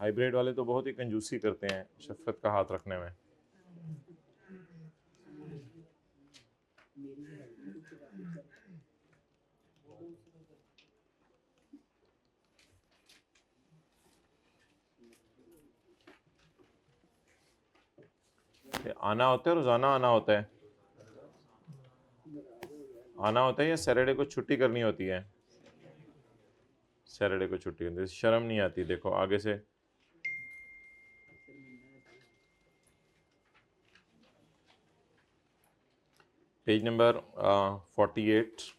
Hybrid वाले तो बहुत ही कंजूसी करते हैं शफकत का हाथ रखने में। आना होता है, रोजाना आना होता है, आना होता है या सैटरडे को छुट्टी करनी होती है? सैटरडे को छुट्टी करनी, शर्म नहीं आती? देखो आगे से पेज नंबर 48।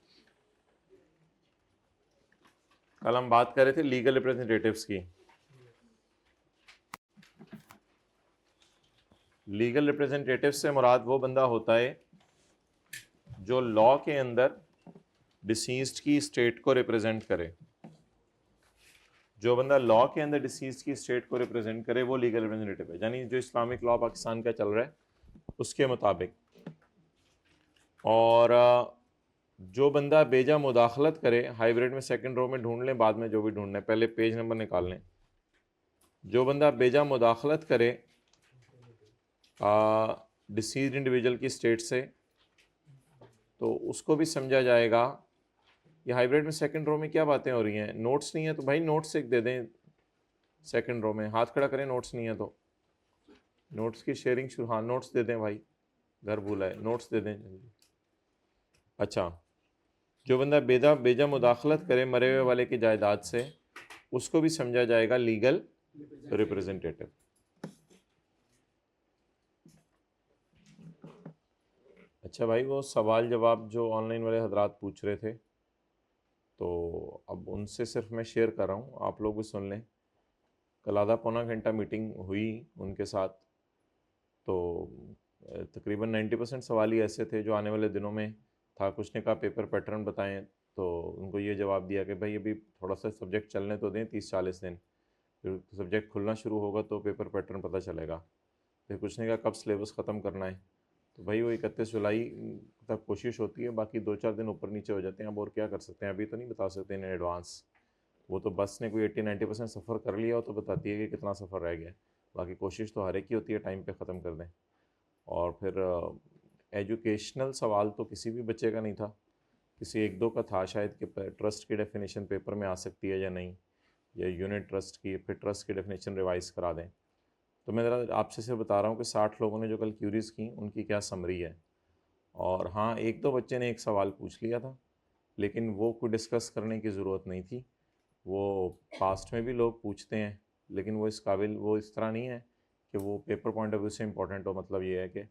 कल हम बात कर रहे थे लीगल रिप्रेजेंटेटिव्स की। लीगल रिप्रेजेंटेटिव से मुराद वो बंदा होता है जो लॉ के अंदर डिसीज्ड की स्टेट को रिप्रेजेंट करे। जो बंदा लॉ के अंदर डिसीज्ड की स्टेट को रिप्रेजेंट करे वो लीगल रिप्रेजेंटेटिव है, यानी जो इस्लामिक लॉ पाकिस्तान का चल रहा है उसके मुताबिक। और जो बंदा बेजा मुदाखलत करे, हाइब्रिड में सेकंड रो में ढूंढ लें, बाद में जो भी ढूंढना है, पहले पेज नंबर निकाल लें। जो बंदा बेजा मुदाखलत करे डिसीज्ड इंडिविजुअल की स्टेट से, तो उसको भी समझा जाएगा। ये हाइब्रिड में सेकंड रो में क्या बातें हो रही हैं? नोट्स नहीं है तो भाई नोट्स एक दे दें। सेकंड रो में हाथ खड़ा करें, नोट्स नहीं है तो नोट्स की शेयरिंग शुरू। हाँ नोट्स दे दें भाई, घर भूला है, नोट्स दे दें जल्दी। अच्छा, जो बंदा बेजा मुदाखलत करे मरे हुए वाले की जायदाद से, उसको भी समझा जाएगा लीगल रिप्रेजेंटेटिव। अच्छा भाई, वो सवाल जवाब जो ऑनलाइन वाले हजरात पूछ रहे थे, तो अब उनसे सिर्फ मैं शेयर कर रहा हूँ, आप लोग भी सुन लें। कल आधा पौना घंटा मीटिंग हुई उनके साथ, तो तकरीबन 90% सवाल ही ऐसे थे जो आने वाले दिनों में था। कुछ ने कहा पेपर पैटर्न बताएं, तो उनको ये जवाब दिया कि भाई अभी थोड़ा सा सब्जेक्ट चलने तो दें 30-40 दिन, फिर सब्जेक्ट खुलना शुरू होगा तो पेपर पैटर्न पता चलेगा। फिर कुछ ने कहा कब सिलेबस ख़त्म करना है, तो भाई वो 31 जुलाई तक कोशिश होती है, बाकी 2-4 दिन ऊपर नीचे हो जाते हैं। अब और क्या कर सकते हैं, अभी तो नहीं बता सकते इन एडवांस। वो तो बस ने कोई 80-90% सफ़र कर लिया हो तो बताती है कि कितना सफ़र रह गया। बाकी कोशिश तो हर एक की होती है टाइम पे ख़त्म कर दें। और फिर एजुकेशनल सवाल तो किसी भी बच्चे का नहीं था, किसी एक दो का था शायद कि ट्रस्ट की डेफिनेशन पेपर में आ सकती है या नहीं, या यूनिट ट्रस्ट की, फिर ट्रस्ट की डेफिनेशन रिवाइज़ करा दें। तो मैं ज़रा आपसे सिर्फ बता रहा हूँ कि 60 लोगों ने जो कल क्यूरीज़ की उनकी क्या समरी है। और हाँ, एक दो बच्चे ने एक सवाल पूछ लिया था, लेकिन वो कोई डिस्कस करने की ज़रूरत नहीं थी। वो पास्ट में भी लोग पूछते हैं, लेकिन वो इस काबिल, वो इस तरह नहीं है कि वो पेपर पॉइंट ऑफ व्यू से इम्पोर्टेंट हो। मतलब ये है कि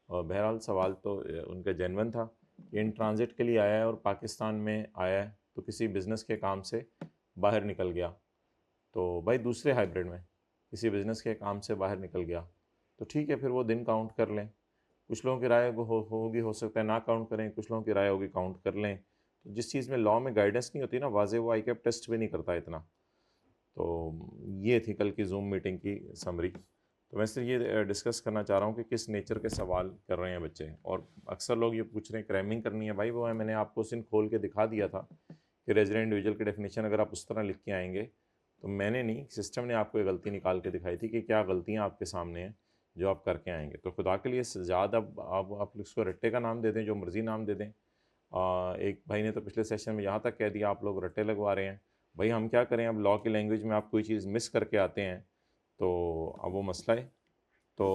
बहरहाल सवाल तो उनका जेन्युइन था। ये इन ट्रांजिट के लिए आया है और पाकिस्तान में आया है, तो किसी बिज़नेस के काम से बाहर निकल गया, तो भाई दूसरे हाइब्रिड में किसी बिज़नेस के काम से बाहर निकल गया तो ठीक है, फिर वो दिन काउंट कर लें। कुछ लोगों की राय होगी, हो सकता है ना काउंट करें, कुछ लोगों की राय होगी काउंट कर लें। तो जिस चीज़ में लॉ में गाइडेंस नहीं होती ना वाजे, वो आई कैप टेस्ट भी नहीं करता इतना। तो ये थी कल की जूम मीटिंग की समरी। तो मैं सिर्फ ये डिस्कस करना चाह रहा हूँ कि किस नेचर के सवाल कर रहे हैं बच्चे। और अक्सर लोग ये पूछ रहे हैं क्रैमिंग करनी है, भाई वो है मैंने आपको सिन खोल के दिखा दिया था कि रेजिडेंट इंडिविजुअल की डेफिनेशन अगर आप उस तरह लिख के आएंगे, तो मैंने नहीं, सिस्टम ने आपको ये गलती निकाल के दिखाई थी कि क्या गलतियाँ आपके सामने हैं जो आप करके आएंगे। तो खुदा के लिए ज़्यादा आप इसको रट्टे का नाम दे दें, जो मर्ज़ी नाम दे दें। एक भाई ने तो पिछले सेशन में यहाँ तक कह दिया आप लोग रट्टे लगवा रहे हैं। भाई हम क्या करें, अब लॉ की लैंग्वेज में आप कोई चीज़ मिस करके आते हैं तो अब वो मसला है। तो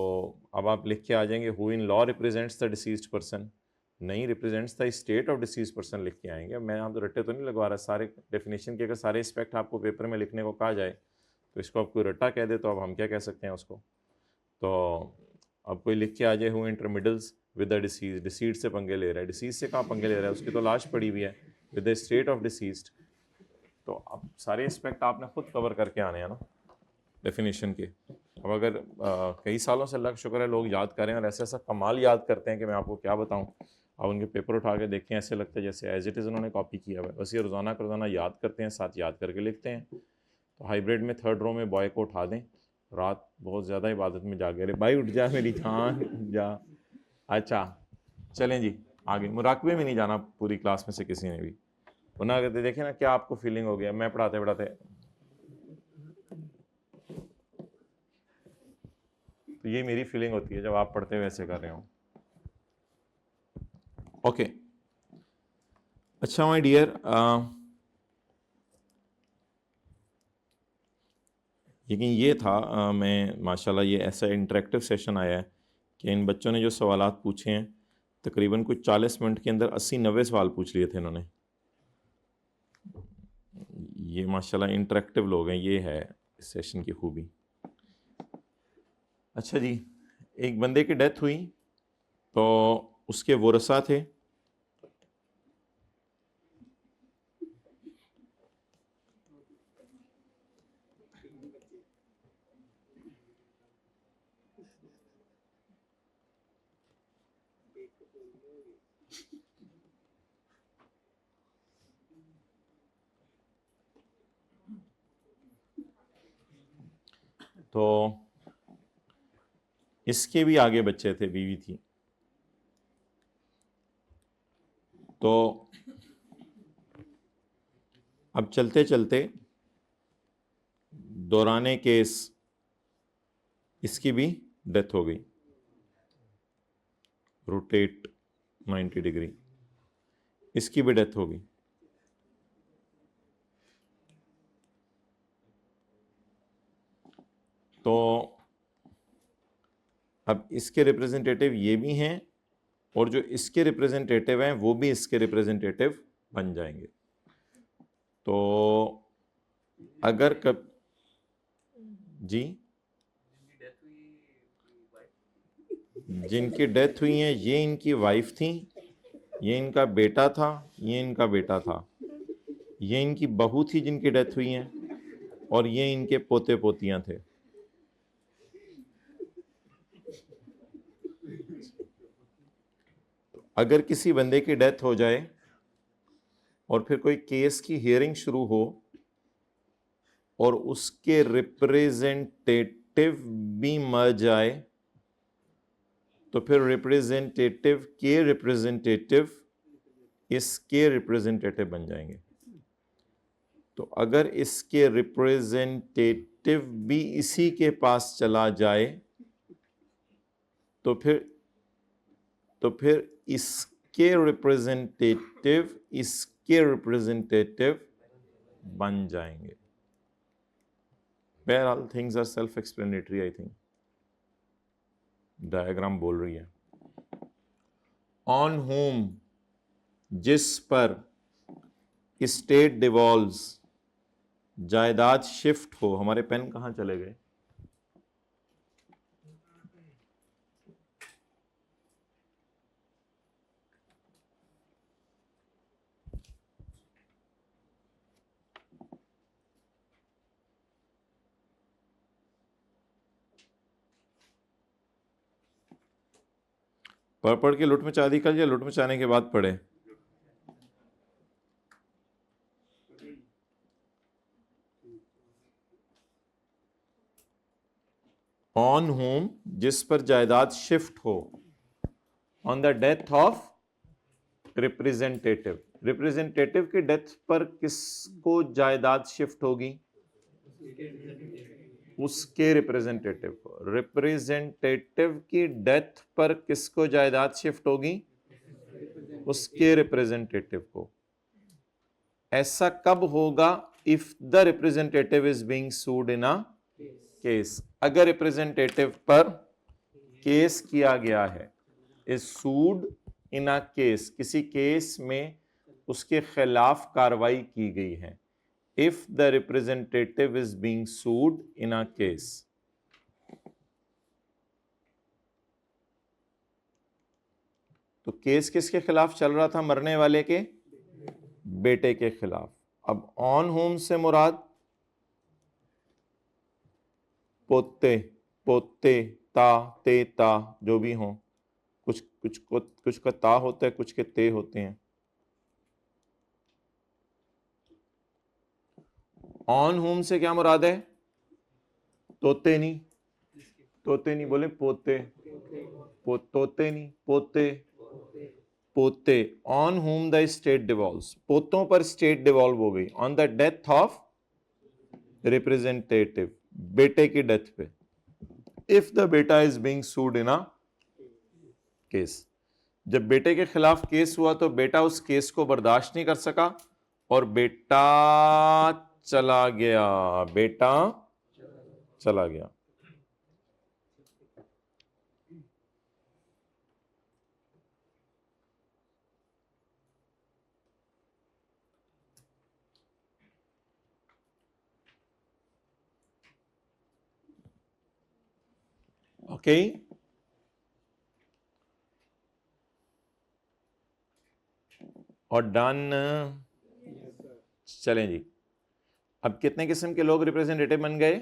अब आप लिख के आ जाएंगे who in law represents the deceased person, नहीं represents the state of deceased person लिख के आएंगे। मैं यहाँ तो रट्टे तो नहीं लगवा रहा, सारे डेफिनेशन के अगर सारे एस्पेक्ट आपको पेपर में लिखने को कहा जाए तो इसको आप कोई रट्टा कह दे तो अब हम क्या कह सकते हैं उसको। तो अब कोई लिख के आ जाए who intermeddles with the deceased, deceased से पंगे ले रहा है, डिसीज से कहाँ पंगे ले रहा है, उसकी तो लाश पड़ी हुई है, with the state of deceased. तो अब सारे एस्पेक्ट आपने खुद कवर करके आने हैं ना डेफिनेशन के। अब अगर कई सालों से अल्लाह का शुक्र है लोग याद करें और ऐसा ऐसा कमाल याद करते हैं कि मैं आपको क्या बताऊं। अब उनके पेपर उठा के देखें, ऐसे लगता है जैसे एज इट इज़ उन्होंने कॉपी किया हुआ है। बस ये रोज़ाना का रोज़ाना याद करते हैं, साथ याद करके लिखते हैं। तो हाइब्रिड में थर्ड रो में बॉय को उठा दें, रात बहुत ज़्यादा इबादत में जागे रहे, भाई उठ जा मेरी जान जा। अच्छा चलें जी आगे, मुराकबे में नहीं जाना पूरी क्लास में से किसी ने भी, वरना अगर देखें ना क्या आपको फीलिंग हो गया मैं पढ़ाते पढ़ाते। तो ये मेरी फीलिंग होती है जब आप पढ़ते हुए ऐसे कर रहे हो। ओके, अच्छा माय डियर, लेकिन ये था मैं माशाल्लाह ये ऐसा इंटरेक्टिव सेशन आया है कि इन बच्चों ने जो सवालात पूछे हैं तकरीबन कुछ 40 मिनट के अंदर 80-90 सवाल पूछ लिए थे इन्होंने। ये माशाल्लाह इंटरेक्टिव लोग हैं, ये है इस सेशन की खूबी। अच्छा जी, एक बंदे की डेथ हुई तो उसके वरसा थे, तो इसके भी आगे बच्चे थे, बीवी थी। तो अब चलते चलते दौराने केस इसकी भी डेथ हो गई, रोटेट 90 डिग्री, इसकी भी डेथ हो गई। तो अब इसके रिप्रेजेंटेटिव ये भी हैं और जो इसके रिप्रेजेंटेटिव हैं वो भी इसके रिप्रेजेंटेटिव बन जाएंगे। तो अगर कब जी जिनकी डेथ हुई है ये इनकी वाइफ थी, ये इनका बेटा था, ये इनका बेटा था, ये इनकी बहू थी जिनकी डेथ हुई है, और ये इनके पोते पोतियां थे। अगर किसी बंदे की डेथ हो जाए और फिर कोई केस की हियरिंग शुरू हो और उसके रिप्रेजेंटेटिव भी मर जाए तो फिर रिप्रेजेंटेटिव के रिप्रेजेंटेटिव इसके रिप्रेजेंटेटिव बन जाएंगे। तो अगर इसके रिप्रेजेंटेटिव भी इसी के पास चला जाए तो फिर इसके रिप्रेजेंटेटिव बन जाएंगे। बहरहाल things are self explanatory, I think diagram बोल रही है। ऑन होम, जिस पर स्टेट डिवॉल्व्स, जायदाद शिफ्ट हो। हमारे पेन कहाँ चले गए? पढ़ के लुट मचा दी कल या लुट मचाने के बाद पढ़े? ऑन होम, जिस पर जायदाद शिफ्ट हो, on the death of representative. Representative की डेथ पर किसको जायदाद शिफ्ट होगी? उसके रिप्रेजेंटेटिव को। रिप्रेजेंटेटिव की डेथ पर किसको जायदाद शिफ्ट होगी? उसके रिप्रेजेंटेटिव को। ऐसा कब होगा? If the representative is being sued in a case. अगर रिप्रेजेंटेटिव पर केस किया गया है, is sued in a case, किसी केस में उसके खिलाफ कार्रवाई की गई है। If the representative is being sued in a case. तो केस किसके खिलाफ चल रहा था? मरने वाले के बेटे के खिलाफ। अब ऑन होम से मुराद पोते, पोते, ता, ते, ता जो भी हों, कुछ का ता होता है, कुछ के ते होते हैं। ऑन होम से क्या मुराद है? तोते नहीं, तोते नहीं बोले, पोते, तोते नहीं, पोते, पोते। ऑन होम द स्टेट डिवॉल्व्स, पोतों पर स्टेट डिवॉल्व हो गई। On the death of representative, बेटे की डेथ पे। इफ द बेटा is being sued in a case. जब बेटे के खिलाफ केस हुआ तो बेटा उस केस को बर्दाश्त नहीं कर सका और बेटा चला गया, बेटा चला गया। ओके और डन। चलें जी, अब कितने किस्म के लोग रिप्रेजेंटेटिव बन गए?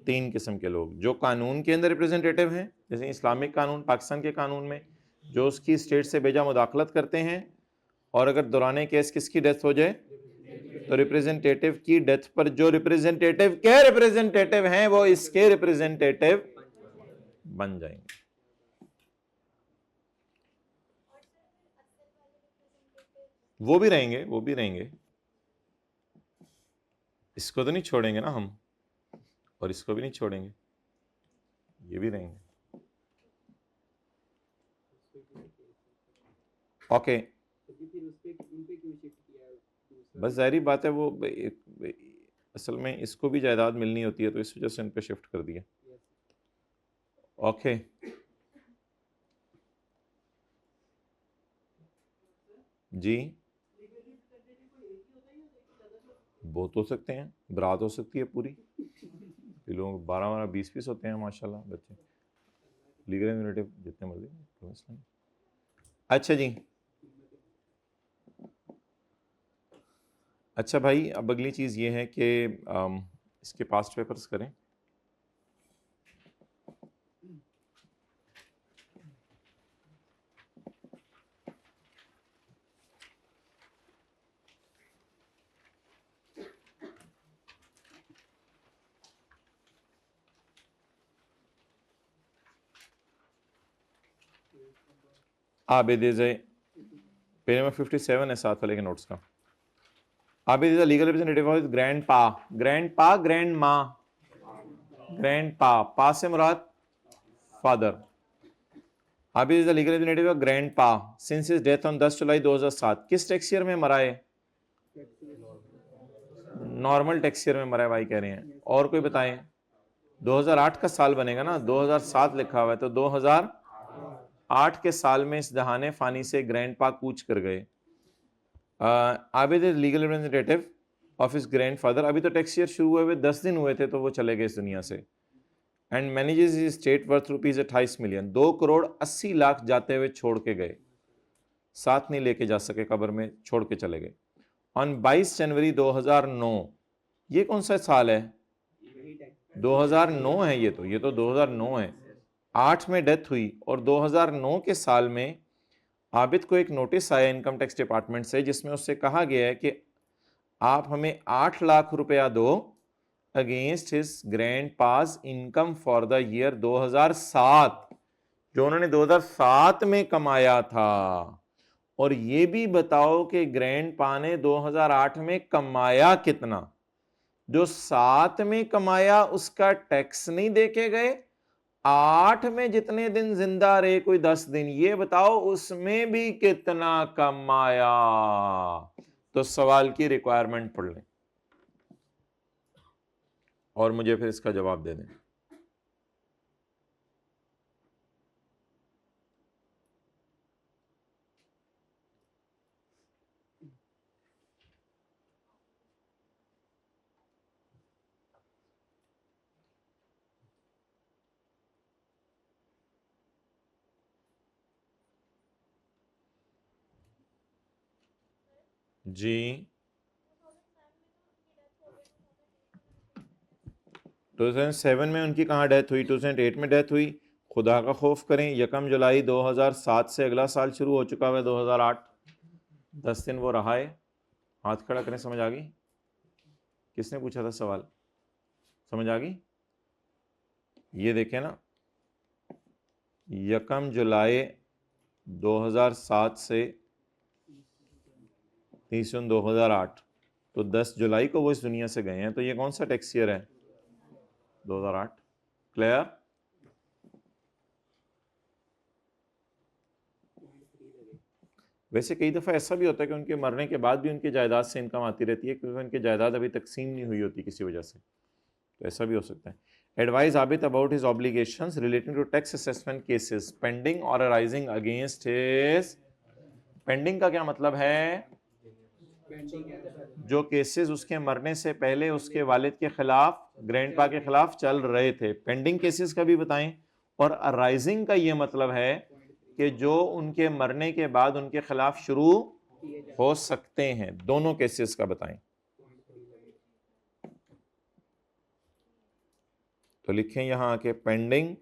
3 किस्म के लोग। जो कानून के अंदर रिप्रेजेंटेटिव हैं, जैसे इस्लामिक कानून, पाकिस्तान के कानून में जो उसकी स्टेट से बेजा मुदाखलत करते हैं, और अगर दौरान केस किसकी डेथ हो जाए तो रिप्रेजेंटेटिव की डेथ पर जो रिप्रेजेंटेटिव के रिप्रेजेंटेटिव हैं वो इसके रिप्रेजेंटेटिव बन जाएंगे। वो भी रहेंगे, वो भी रहेंगे, इसको तो नहीं छोड़ेंगे ना हम, और इसको भी नहीं छोड़ेंगे, ये भी रहेंगे। ओके बस जाहिर बात है वो असल में इसको भी जायदाद मिलनी होती है तो इस वजह से इन पे शिफ्ट कर दिया। ओके जी, बहुत हो सकते हैं, बरात हो सकती है पूरी, लोग 12 20 होते हैं माशाल्लाह बच्चे, लीगल रिलेटिव जितने मर्जी। अच्छा जी, अच्छा भाई, अब अगली चीज़ ये है कि इसके पास्ट पेपर्स करें। Abid is a page number 57 है साथ वाले के नोट्स का। Abid is a legal representative of grandpa, grandpa, grandma, grandpa से मुराद father. Abid is a legal representative of grandpa since his death on 10 July 2007। किस tax year में मरा है? नॉर्मल टैक्स ईयर में मरा है भाई कह रहे हैं, और कोई बताएं? 2008 का साल बनेगा ना, 2007 लिखा हुआ है तो 2008 के साल में इस जहाने फानी से ग्रैंड पा कूच कर गए। Abid is legal representative of his grandfather. अभी तो टैक्स ईयर शुरू हुए हुए 10 दिन हुए थे तो वो चले गए इस दुनिया से। And manages his state worth rupees 28 million, 2 crore 80 lakh जाते हुए छोड़ के गए, साथ नहीं लेके जा सके, कब्र में छोड़ के चले गए। ऑन 22 जनवरी 2009, ये कौन सा साल है? 2009 है, ये तो 2009 है। 8 में डेथ हुई और 2009 के साल में आबिद को एक नोटिस आया इनकम टैक्स डिपार्टमेंट से जिसमें उससे कहा गया है कि आप हमें 8 लाख रुपया दो against his grand pass income for the year 2007, जो उन्होंने 2007 में कमाया था। और ये भी बताओ कि ग्रैंड पा ने 2008 में कमाया कितना? जो 7 में कमाया उसका टैक्स नहीं देके गए, 8 में जितने दिन जिंदा रहे, कोई 10 दिन, ये बताओ उसमें भी कितना कमाया? तो सवाल की रिक्वायरमेंट पढ़ लें और मुझे फिर इसका जवाब दे दें। जी 2007 में उनकी कहाँ डेथ हुई? 2008 में डेथ हुई। खुदा का खौफ करें, 1 जुलाई 2007 से अगला साल शुरू हो चुका हुआ है 2008, 10 दिन वो रहा है। हाथ खड़ा करें, समझ आ गई? किसने पूछा था सवाल? समझ आ गई? ये देखें ना, 1 जुलाई 2007 से 30 जून 2008, तो 10 जुलाई को वो इस दुनिया से गए हैं। तो ये कौन सा टैक्स ईयर है? 2008। क्लियर? वैसे कई दफ़ा ऐसा भी होता है कि उनके मरने के बाद भी उनकी जायदाद से इनकम आती रहती है, क्योंकि उनकी जायदाद अभी तकसीम नहीं हुई होती किसी वजह से, तो ऐसा भी हो सकता है। Advise Abid about his obligations relating to tax assessment cases pending और अराइजिंग अगेंस्ट हिज। पेंडिंग का क्या मतलब है? जो केसेस उसके मरने से पहले उसके वालिद के खिलाफ, ग्रैंडपा के खिलाफ चल रहे थे, पेंडिंग केसेस का भी बताएं। और अराइजिंग का ये मतलब है कि जो उनके मरने के बाद उनके खिलाफ शुरू हो सकते हैं, दोनों केसेस का बताएं। तो लिखें यहां आके पेंडिंग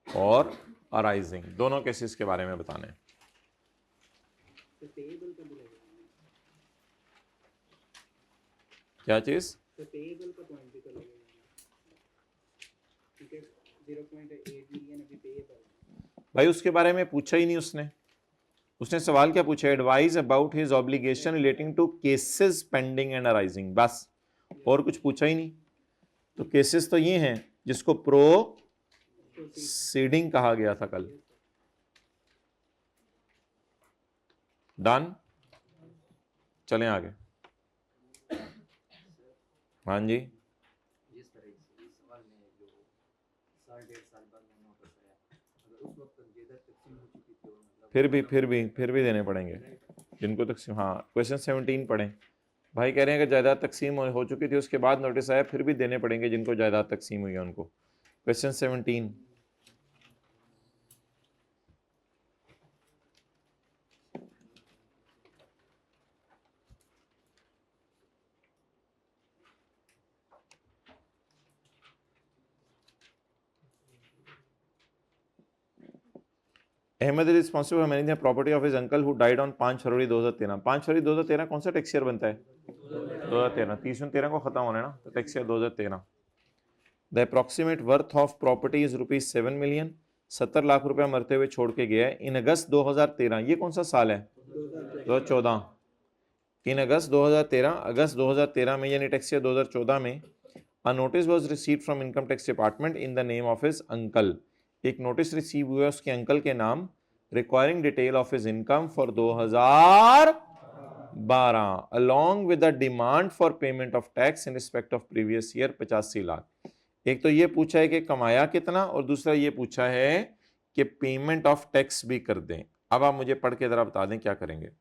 और अराइजिंग, दोनों केसेस के बारे में बताने। क्या चीज? भाई उसके बारे में पूछा ही नहीं उसने। उसने सवाल क्या पूछा? Advise about his obligation relating to cases pending and arising, बस, और कुछ पूछा ही नहीं। तो केसेस तो ये हैं जिसको प्रोसीडिंग कहा गया था कल। डन, चलें आगे। हाँ जी, जिस तरह इस सवाल में जो साल डेढ़ साल बाद में नोटिस आया, अगर उस वक्त जायदाद तकसीम हो चुकी थी और मतलब फिर भी देने पड़ेंगे जिनको तकसीम। हाँ, क्वेश्चन 17 पढ़ें। भाई कह रहे हैं कि जायदाद तकसीम हो चुकी थी, उसके बाद नोटिस आया, फिर भी देने पड़ेंगे जिनको जायदाद तकसीम हुई है उनको। Question 17। Ahmed is responsible for managing property of his uncle who died on 5 फरवरी 2013। 5 फरवरी 2013 कौन सा टैक्स ईयर बनता है? 2013। 30/13 को खत्म होना है ना, तो tax year 2013। The approximate worth of property is ₹7 million. 70 lakh रुपया मरते हुए छोड़ के गया है इन अगस्त 2013। ये कौन सा साल है? 2014। इन अगस्त 2013 में, यानी टैक्स ईयर 2014 में, a notice was received from income tax department in the name of his uncle. एक नोटिस रिसीव हुआ उसके अंकल के नाम, requiring detail of his income for 2012 along with the demand for payment of tax in respect of previous year 85 lakh. एक तो ये पूछा है कि कमाया कितना, और दूसरा ये पूछा है कि पेमेंट ऑफ टैक्स भी कर दें। अब आप मुझे पढ़ के जरा बता दें क्या करेंगे।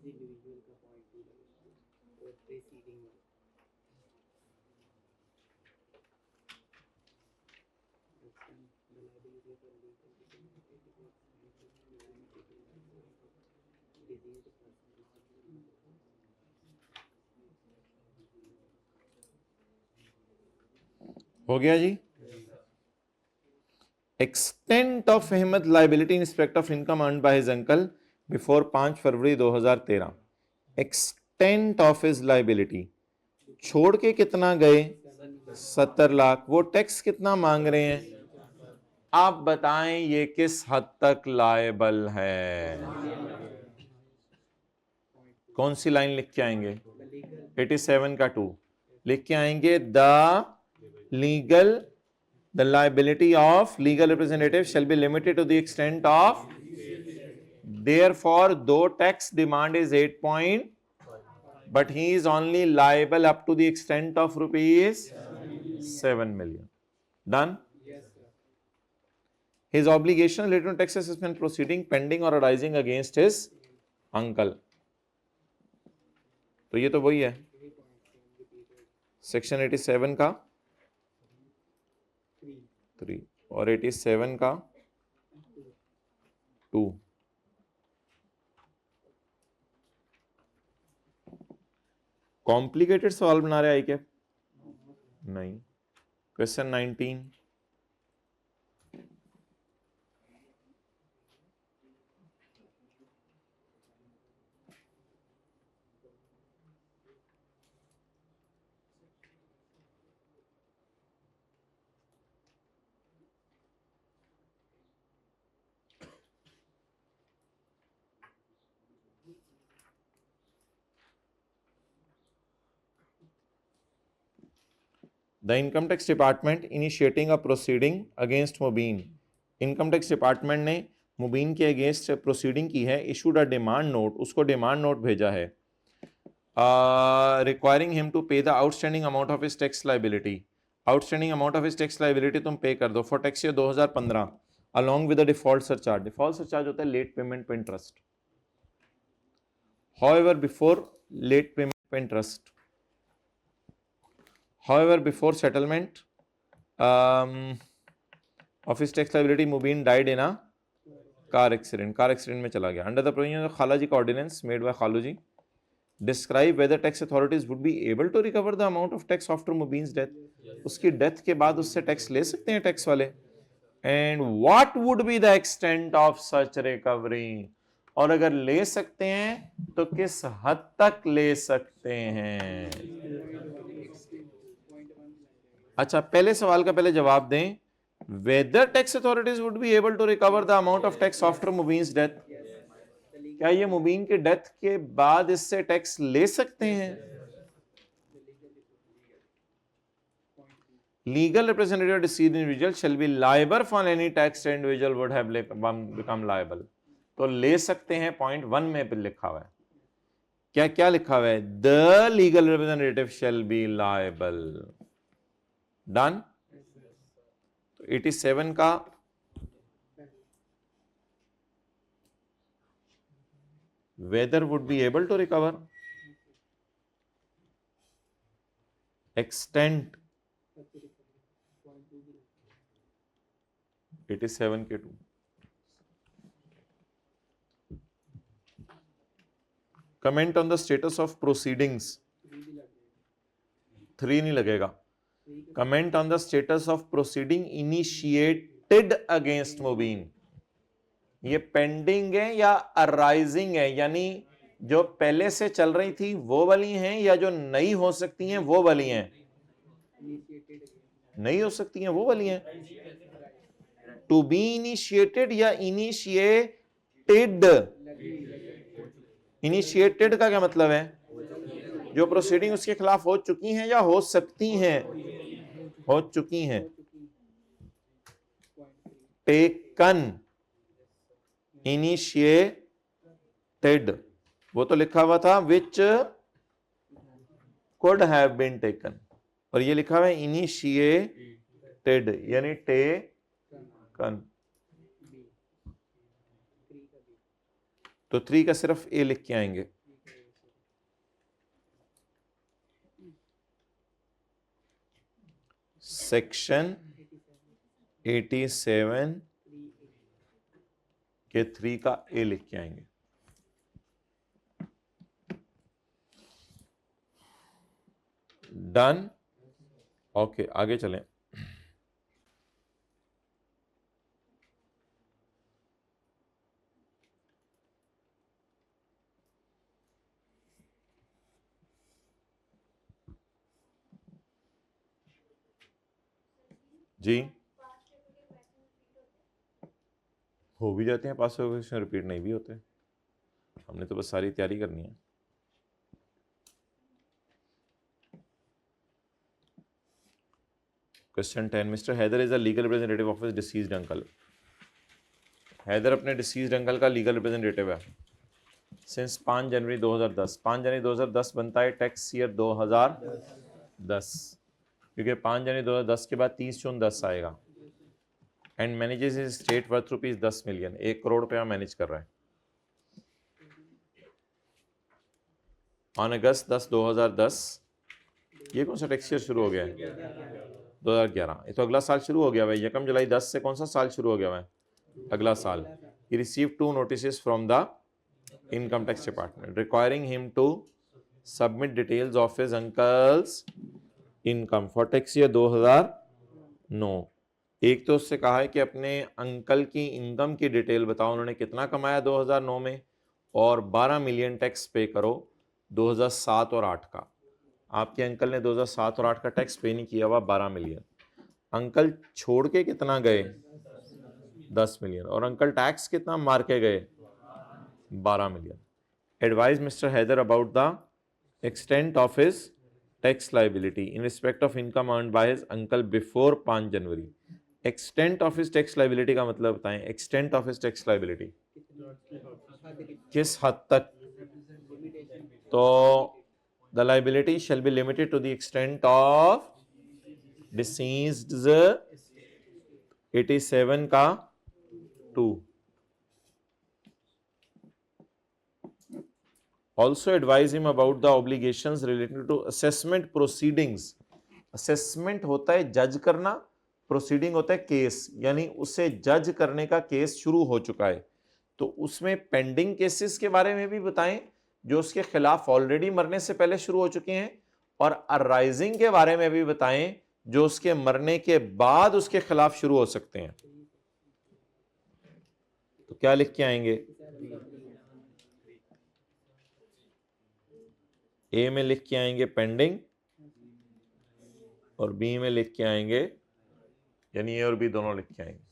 इंडिविजुअल का पॉइंट 2 लगेगा और प्रीसीडिंग वाला हो गया जी। Extent of Ahmad liability in respect of income earned by his uncle before 5 February 2013। Extent of his liability, छोड़ के कितना गए? 70 लाख। वो टैक्स कितना मांग रहे हैं? आप बताएं ये किस हद तक लायबल है? कौन सी लाइन लिख के आएंगे? 87 का 2 लिख के आएंगे। The liability of legal representative shall be limited to the extent of, therefore though tax demand is 8 point, but he is only liable up to the extent of ₹7 million. Done? His obligation related to tax assessment proceeding pending or arising against his uncle. तो ये तो वही है section 87 का 3 और 87 का 2। Complicated सवाल बना रहे आई क्या? नहीं। Question 19। The income tax department initiating a proceeding against Mubeen, income tax department ने मुबीन के अगेंस्ट प्रोसीडिंग की है, इशूड अ डिमांड नोट, उसको डिमांड नोट भेजा है, requiring him to pay the outstanding amount of his tax liability, outstanding amount of his tax liability तुम pay कर दो for tax year 2015 along with the default surcharge, default surcharge होता है late payment पे interest, however before late payment पे interest, however before settlement of his tax liability Mubin died in a car accident में चला गया, under the provision of खाला जी का ordinance made by खालू जी, describe whether tax authorities would be able to recover the amount of tax after Mubin's death, उसकी death के बाद उससे टैक्स ले सकते हैं टैक्स वाले, and what would be the extent of such recovery, और अगर ले सकते हैं तो किस हद तक ले सकते हैं। अच्छा, पहले सवाल का पहले जवाब दें, whether tax authorities would be able to recover the amount of tax after Mubeen's death, क्या ये मुबीन के डेथ के बाद इससे टैक्स ले सकते हैं। Legal representative deceased individual shell be liable for any tax individual would have become liable, तो ले सकते हैं पॉइंट 1 में लिखा हुआ है, क्या क्या लिखा हुआ है, the legal representative shall be liable, done. तो 87 का whether would be able to recover, extent 87 के 2, comment on the status of proceedings 3 नहीं लगेगा, comment on the status of proceeding initiated against Mubeen, ये पेंडिंग है या अराइजिंग है, यानी जो पहले से चल रही थी वो वाली हैं या जो नई हो सकती हैं वो वाली हैं, नहीं हो सकती हैं वो वाली हैं, टू बी इनिशिएटेड या इनिशिएटेड, इनिशिएटेड का क्या मतलब है, जो प्रोसीडिंग उसके खिलाफ हो चुकी हैं या हो सकती हैं, हो चुकी हैं, टेकन इनिशिएटेड, वो तो लिखा हुआ था which could have been taken, और ये लिखा हुआ है इनिशिएटेड यानी टेकन, तो 3 का सिर्फ ए लिख के आएंगे। सेक्शन 87 के 3 का ए लिख के आएंगे। डन, ओके आगे चलें। जी हो भी जाते हैं, पास क्वेश्चन रिपीट नहीं भी होते, हमने तो बस सारी तैयारी करनी है। Question 10, mister Haidar is a legal representative of his deceased uncle, Haidar अपने डिसीज्ड अंकल का लीगल रिप्रेजेंटेटिव है सिंस 5 जनवरी 2010, 5 जनवरी 2010 बनता है टैक्स ईयर 2010, क्योंकि 5 जनवरी 2010 के बाद 30 जून 10 आएगा, and manages is state worth rupees 10 million, 1 crore रुपया मैनेज कर रहा है। ऑन अगस्त 10 2010 ये कौन सा टैक्स ईयर शुरू हो गया है, 2011, ये तो अगला साल शुरू हो गया भाई, 1 जुलाई 10 से कौन सा साल शुरू हो गया है, अगला साल। He receive 2 notice from the income tax department requiring him to submit details of his uncle's income for tax year 2009। एक तो उससे कहा है कि अपने अंकल की इनकम की डिटेल बताओ, उन्होंने कितना कमाया 2009 में, और 12 मिलियन टैक्स पे करो 2007 और 8 का। आपके अंकल ने 2007 और 8 का टैक्स पे नहीं किया हुआ 12 मिलियन, अंकल छोड़ के कितना गए 10 मिलियन, और अंकल टैक्स कितना मार के गए 12 million. Advise mister Haidar about the extent of his tax liability in respect of income earned by his uncle before 5 January. Extent of his tax liability का मतलब बताएं, extent of his tax liability किस हद तक? तो the liability shall be limited to the extent of deceased 87 का 2। Also advise him about the obligations related to assessment proceedings। assessment होता है जज करना, proceeding होता है केस, यानी उसे जज करने का केस शुरू हो चुका है, तो उसमें पेंडिंग केसेस के बारे में भी बताएं जो उसके खिलाफ ऑलरेडी मरने से पहले शुरू हो चुके हैं, और अराइजिंग के बारे में भी बताएं जो उसके मरने के बाद उसके खिलाफ शुरू हो सकते हैं। तो क्या लिख के आएंगे? ए में लिख के आएंगे पेंडिंग, और बी में लिख के आएंगे, यानी ए और बी दोनों लिख के आएंगे।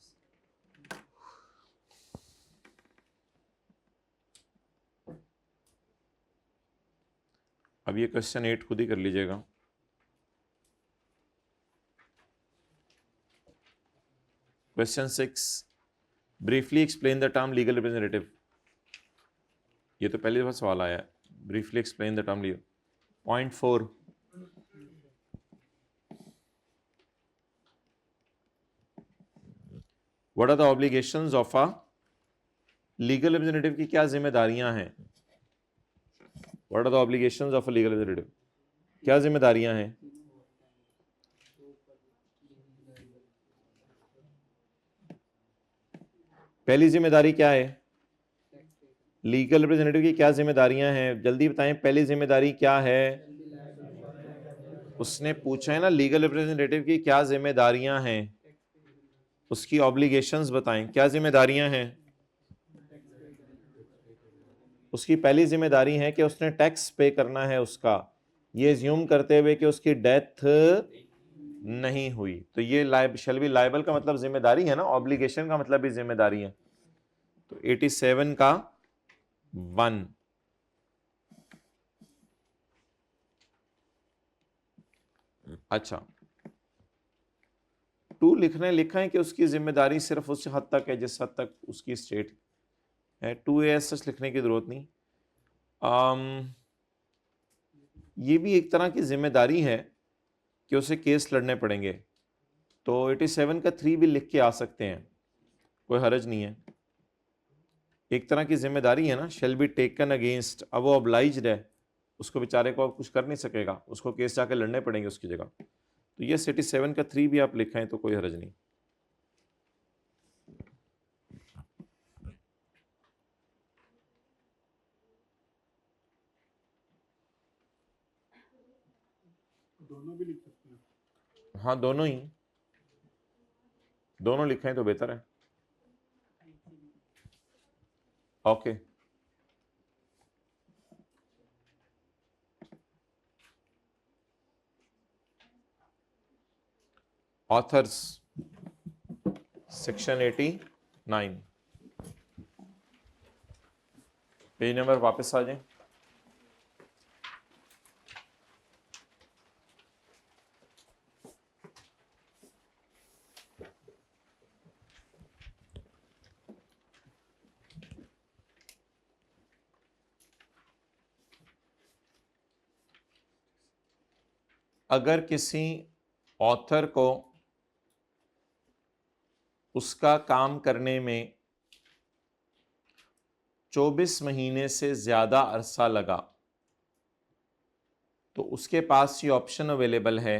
अब ये क्वेश्चन 8 खुद ही कर लीजिएगा। Question 6, briefly explain the term legal representative. ये तो पहली दफा सवाल आया है, briefly explain the term legal. Point 4, what are the obligations of a legal representative की क्या जिम्मेदारियां हैं? What are the obligations of a legal representative, क्या जिम्मेदारियां हैं? पहली जिम्मेदारी क्या है? लीगल रिप्रेजेंटेटिव की क्या जिम्मेदारियां हैं? जल्दी बताएं, पहली जिम्मेदारी क्या है? उसने पूछा है ना, लीगल रिप्रेजेंटेटिव की क्या जिम्मेदारियां हैं, उसकी ऑब्लिगेशंस बताएं, क्या जिम्मेदारियां हैं? उसकी पहली जिम्मेदारी है कि उसने टैक्स पे करना है उसका, ये एज्यूम करते हुए कि उसकी डेथ नहीं हुई। तो ये शैल बी लायबल का मतलब जिम्मेदारी है ना, ऑब्लिगेशन का मतलब भी जिम्मेदारी है। तो 87 का 1। अच्छा, 2 लिखा है कि उसकी जिम्मेदारी सिर्फ उस हद तक है जिस हद तक उसकी स्टेट है। 2A सच लिखने की जरूरत नहीं। ये भी एक तरह की जिम्मेदारी है कि उसे केस लड़ने पड़ेंगे, तो 87 का 3 भी लिख के आ सकते हैं, कोई हर्ज नहीं है। एक तरह की जिम्मेदारी है ना, शेल बी टेकन अगेंस्ट। अब वो ऑब्लाइज्ड है, उसको बेचारे को अब कुछ कर नहीं सकेगा, उसको केस जाके लड़ने पड़ेंगे उसकी जगह। तो ये 87 का 3 भी आप लिखाएं तो कोई हर्ज नहीं। दोनों भी लिख सकते हैं। हाँ, दोनों ही, दोनों लिखें तो बेहतर है। Okay, authors section 89, page number वापस आ जाए। अगर किसी ऑथर को उसका काम करने में 24 महीने से ज्यादा अरसा लगा, तो उसके पास ये ऑप्शन अवेलेबल है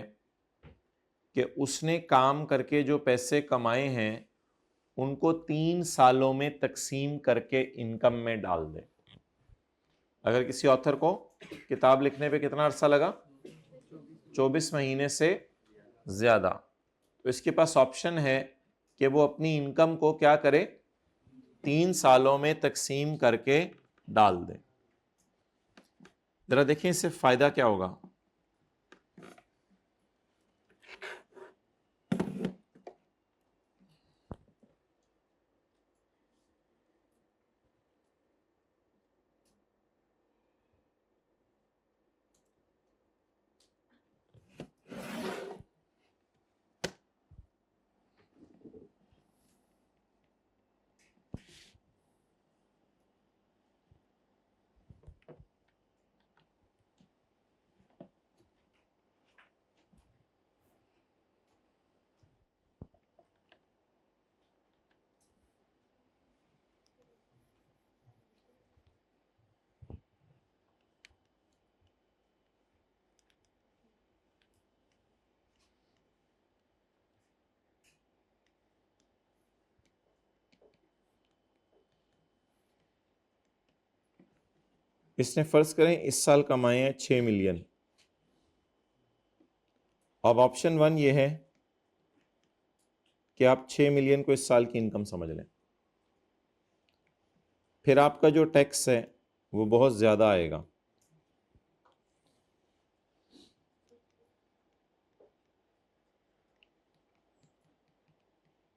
कि उसने काम करके जो पैसे कमाए हैं उनको 3 सालों में तकसीम करके इनकम में डाल दे। अगर किसी ऑथर को किताब लिखने पे कितना अरसा लगा? 24 महीने से ज्यादा, तो इसके पास ऑप्शन है कि वो अपनी इनकम को क्या करे, 3 सालों में तकसीम करके डाल दे। जरा देखें इससे फायदा क्या होगा। इसने फर्ज करें इस साल कमाए हैं 6 मिलियन। अब ऑप्शन 1 ये है कि आप 6 मिलियन को इस साल की इनकम समझ लें, फिर आपका जो टैक्स है वो बहुत ज्यादा आएगा।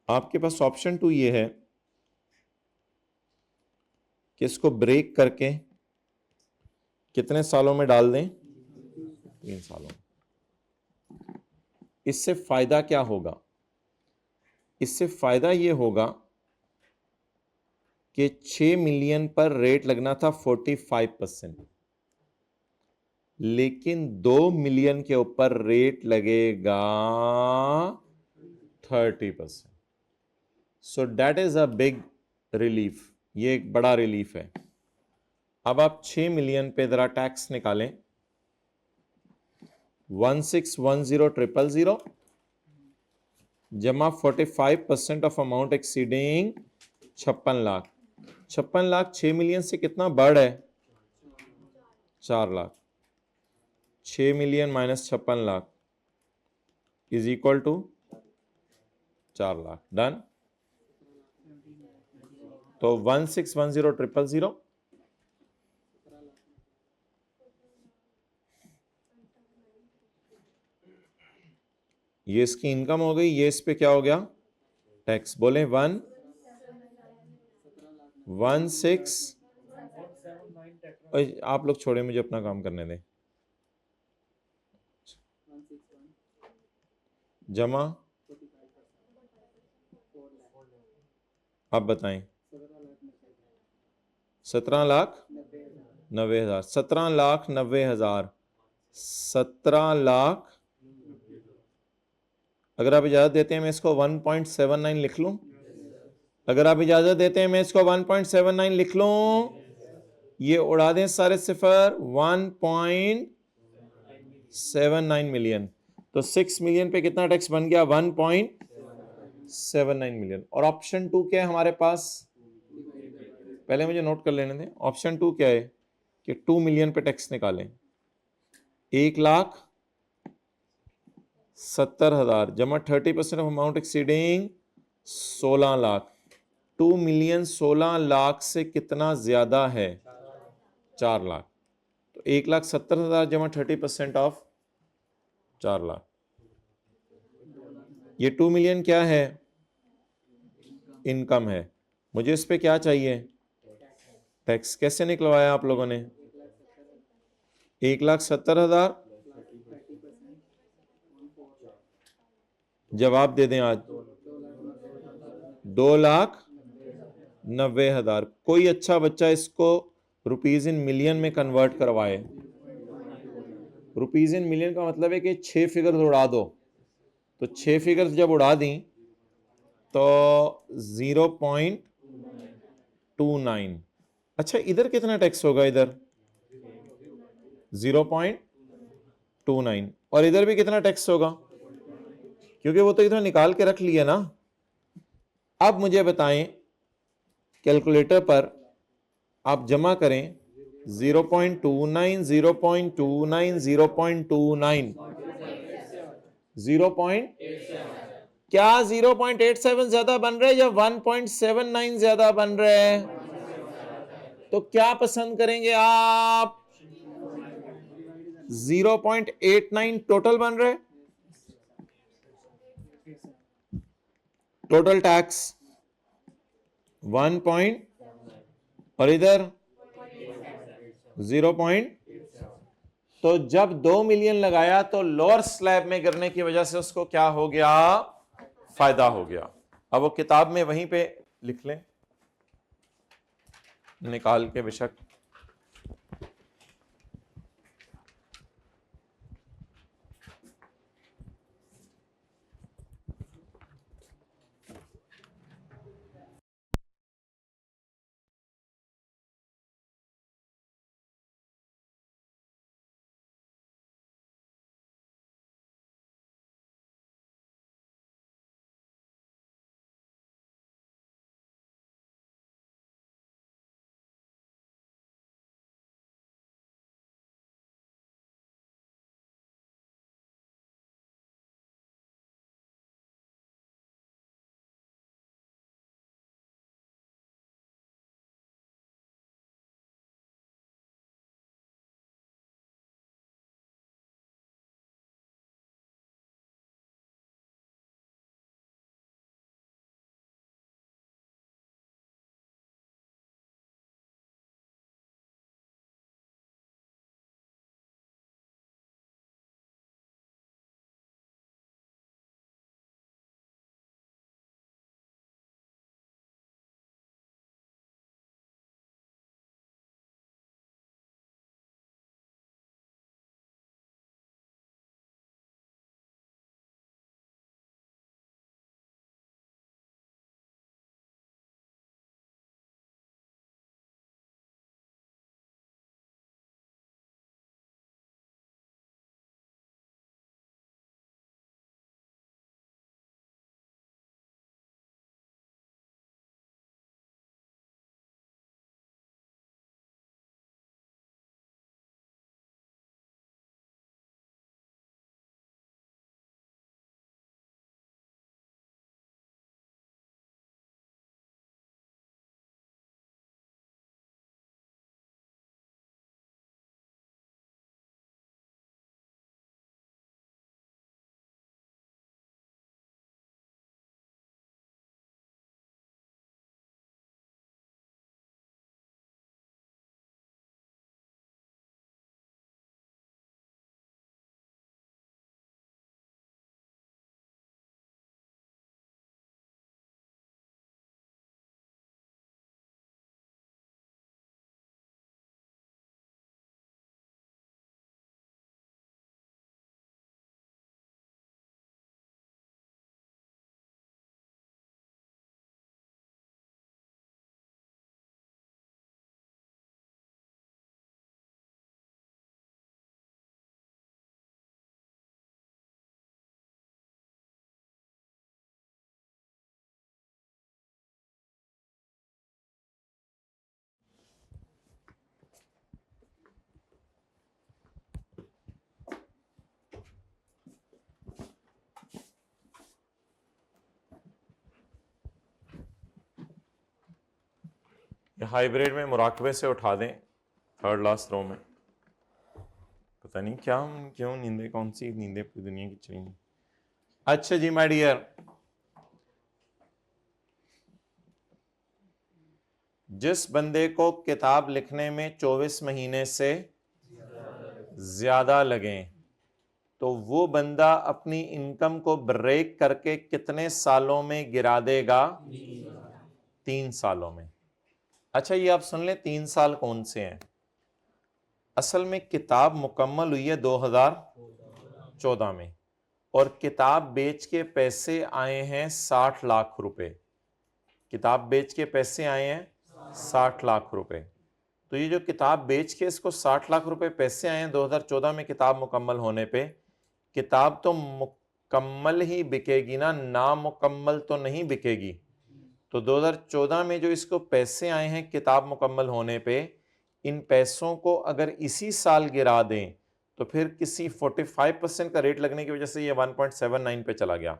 आपके पास ऑप्शन 2 ये है कि इसको ब्रेक करके कितने सालों में डाल दें, 3 सालों में। इससे फायदा क्या होगा? इससे फायदा ये होगा कि 6 मिलियन पर रेट लगना था 45%, लेकिन 2 मिलियन के ऊपर रेट लगेगा 30%। So that is a big relief, ये एक बड़ा रिलीफ है। अब आप 6 मिलियन पे जरा टैक्स निकालें, 1610,000 जमा 45% of amount exceeding 56 lakh. 56 lakh 6 million से कितना बढ़ है? 4 lakh. 6 million minus 56 lakh is equal to 4 lakh. Done. तो 1610,000 ये इसकी इनकम हो गई, ये इस पे क्या हो गया? टैक्स। बोले 116। आप लोग छोड़े, मुझे अपना काम करने दें। जमा, आप बताएं। 17,90,000। 17,90,000। 17 लाख। अगर आप इजाजत देते हैं मैं इसको 1.79 लिख लूं? अगर आप इजाजत देते हैं मैं इसको 1.79 लिख लूं? ये उड़ा दें सारे सिफर। 1.79 मिलियन। तो 6 मिलियन पे कितना टैक्स बन गया? 1.79 मिलियन। और ऑप्शन 2 क्या है हमारे पास? पहले मुझे नोट कर लेने दें। ऑप्शन 2 क्या है कि 2 मिलियन पे टैक्स निकालें। 1,70,000 जमा 30% of amount exceeding 16 lakh. 2 million 16 lakh से कितना ज्यादा है? 4 लाख। तो 1,70,000 जमा 30% ऑफ 4 लाख। ये 2 मिलियन क्या है? इनकम है। मुझे इस पे क्या चाहिए? टैक्स। कैसे निकलवाया आप लोगों ने? 1,70,000 जवाब दे दें आज। 2,90,000। कोई अच्छा बच्चा इसको रुपीज इन मिलियन में कन्वर्ट करवाए। रुपीज इन मिलियन का मतलब है कि 6 फिगर्स उड़ा दो। तो 6 फिगर्स जब उड़ा दी तो 0.29। अच्छा, इधर कितना टैक्स होगा? इधर 0.29। और इधर भी कितना टैक्स होगा? क्योंकि वो तो इधर निकाल के रख लिया ना। अब मुझे बताएं, कैलकुलेटर पर आप जमा करें 0.29, 0.29, 0.29, 0. क्या 0.87 ज्यादा बन रहा है या 1.79 ज्यादा बन रहा है? तो क्या पसंद करेंगे आप? 0.89 टोटल बन रहा है। टोटल टैक्स 1 पॉइंट, और इधर 0. तो जब 2 मिलियन लगाया तो लोअर स्लैब में गिरने की वजह से उसको क्या हो गया? फायदा हो गया। अब वो किताब में वहीं पे लिख लें निकाल के बेशक। हाइब्रिड में मुराकबे से उठा दें, थर्ड लास्ट रो में। पता नहीं क्या क्यों नींदें, कौन सी नींदें पूरी दुनिया की चली। अच्छा जी माय डियर, जिस बंदे को किताब लिखने में 24 महीने से ज्यादा लगे तो वो बंदा अपनी इनकम को ब्रेक करके कितने सालों में गिरा देगा? 3 सालों में। अच्छा ये आप सुन लें, 3 साल कौन से हैं? असल में किताब मुकम्मल हुई है 2014 में और किताब बेच के पैसे आए हैं 60 लाख रुपए। किताब बेच के पैसे आए हैं 60 लाख रुपए। तो ये जो किताब बेच के इसको 60 लाख रुपए पैसे आए हैं 2014 में किताब मुकम्मल होने पे, किताब तो मुकम्मल ही बिकेगी ना, नामुकम्मल तो नहीं बिकेगी। तो 2014 में जो इसको पैसे आए हैं किताब मुकम्मल होने पे, इन पैसों को अगर इसी साल गिरा दें तो फिर किसी 45% का रेट लगने की वजह से ये 1.79 पे चला गया।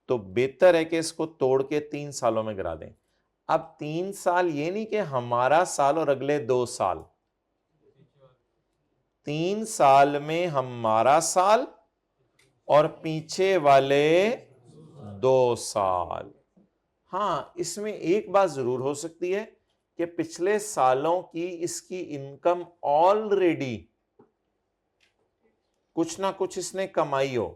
तो बेहतर है कि इसको तोड़ के 3 सालों में गिरा दें। अब 3 साल ये नहीं कि हमारा साल और अगले 2 साल, 3 साल में हमारा साल और पीछे वाले 2 साल। हाँ, इसमें एक बात जरूर हो सकती है कि पिछले सालों की इसकी इनकम ऑलरेडी कुछ ना कुछ इसने कमाई हो।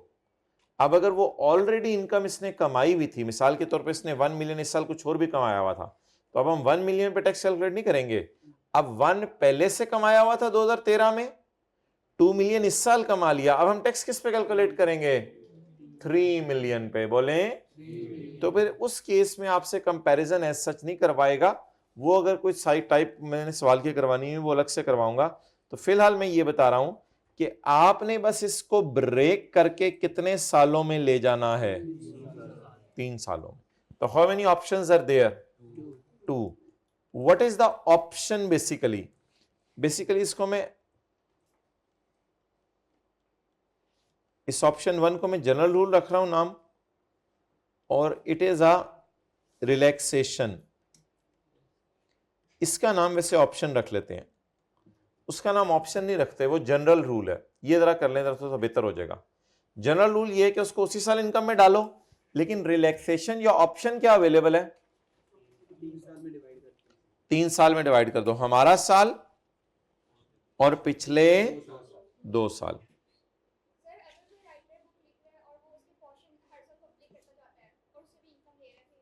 अब अगर वो ऑलरेडी इनकम इसने कमाई हुई थी, मिसाल के तौर पे इसने 1 मिलियन इस साल कुछ और भी कमाया हुआ था, तो अब हम 1 मिलियन पे टैक्स कैलकुलेट नहीं करेंगे। अब 1 पहले से कमाया हुआ था 2013 में, 2 मिलियन इस साल कमा लिया, अब हम टैक्स किस पे कैलकुलेट करेंगे? 3 मिलियन पे। बोले तो फिर उस केस में आपसे कंपैरिजन एज सच नहीं करवाएगा वो। अगर कोई साइट टाइप मैंने सवाल की करवानी है वो अलग से करवाऊंगा। तो फिलहाल मैं ये बता रहा हूं कि आपने बस इसको ब्रेक करके कितने सालों में ले जाना है? 3 सालों में। तो how many options are there? 2। What is the option? Basically इसको मैं, इस ऑप्शन 1 को मैं जनरल रूल रख रहा हूं नाम, और इट इज अ रिलैक्सेशन। इसका नाम वैसे ऑप्शन रख लेते हैं, उसका नाम ऑप्शन नहीं रखते, वो जनरल रूल है। ये जरा कर लें तो बेहतर हो जाएगा। जनरल रूल ये है कि उसको उसी साल इनकम में डालो, लेकिन रिलैक्सेशन या ऑप्शन क्या अवेलेबल है? 3 साल में डिवाइड कर दो, हमारा साल और पिछले 2 साल।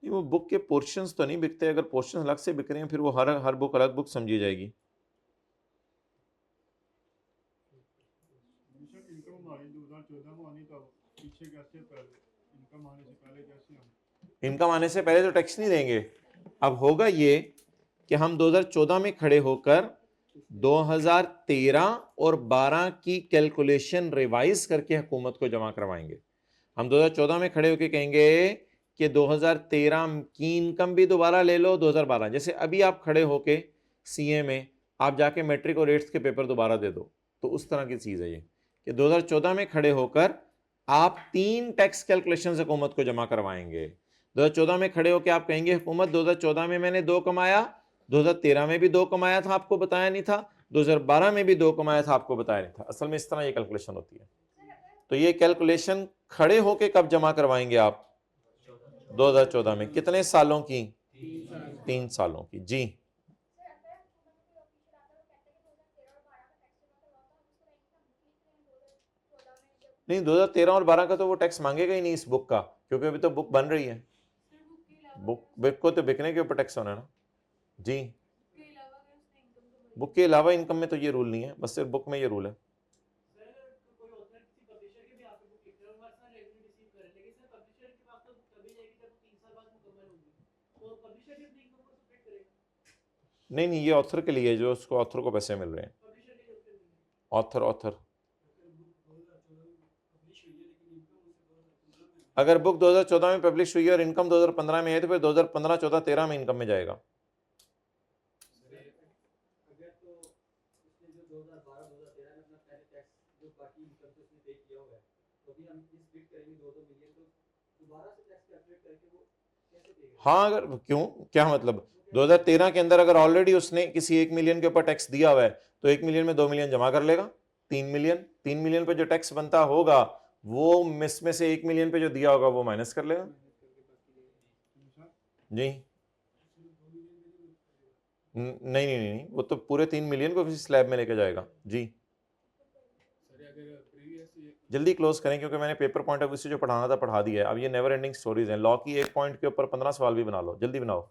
वो बुक के पोर्शंस तो नहीं बिकते, अगर पोर्शंस अलग से बिक रहे हैं फिर वो हर बुक अलग बुक समझी जाएगी। इनकम आई 2014 में आनी, तो पीछे कैसे इनकम आने से पहले कैसे हम? इनकम आने से पहले तो टैक्स नहीं देंगे। अब होगा ये कि हम 2014 में खड़े होकर 2013 और 12 की कैलकुलेशन रिवाइज करके हुकूमत को जमा करवाएंगे। हम 2014 में खड़े होकर कहेंगे कि 2013 की इनकम भी दोबारा ले लो, 2012। जैसे अभी आप खड़े होके सीए में आप जाके मैट्रिक और एट्थ के पेपर दोबारा दे दो, तो उस तरह की चीज़ है ये कि 2014 में खड़े होकर आप 3 टैक्स कैलकुलेशन हुकूमत को जमा करवाएंगे। 2014 में खड़े होकर आप कहेंगे हुकूमत 2014 में मैंने 2 कमाया, 2013 में भी 2 कमाया था, आपको बताया नहीं था, 2012 में भी 2 कमाया था, आपको बताया नहीं था। असल में इस तरह ये कैलकुलेशन होती है। तो ये कैलकुलेशन खड़े होके कब जमा करवाएंगे आप? 2014 में। कितने सालों की? 3 सालों की। जी नहीं, 2013 और 12 का तो वो टैक्स मांगेगा ही नहीं इस बुक का, क्योंकि अभी तो बुक बन रही है। बुक को तो बिकने के ऊपर टैक्स होना है ना। जी, बुक के अलावा इनकम में तो ये रूल नहीं है, बस सिर्फ बुक में ये रूल है। नहीं, ये ऑथर के लिए जो उसको ऑथर को पैसे मिल रहे हैं। ऑथर अगर बुक 2014 में पब्लिश हुई है और इनकम 2015 में है तो फिर 2015, 14, 13 में इनकम में जाएगा। हाँ, अगर क्यों, क्या मतलब 2013 के अंदर अगर ऑलरेडी उसने किसी 1 मिलियन के ऊपर टैक्स दिया हुआ है तो 1 मिलियन में 2 मिलियन जमा कर लेगा। 3 मिलियन पे जो टैक्स बनता होगा वो मिस में से 1 मिलियन पे जो दिया होगा वो माइनस कर लेगा। जी नहीं नहीं नहीं, वो तो पूरे 3 मिलियन को किसी स्लैब में लेके जाएगा। जी जल्दी क्लोज करें क्योंकि मैंने पेपर पॉइंट ऑफ व्यू से जो पढ़ाना था पढ़ा दिया है। अब ये नेवर एंडिंग स्टोरीज हैं। लॉ की एक पॉइंट के ऊपर 15 सवाल भी बना लो, जल्दी बनाओ।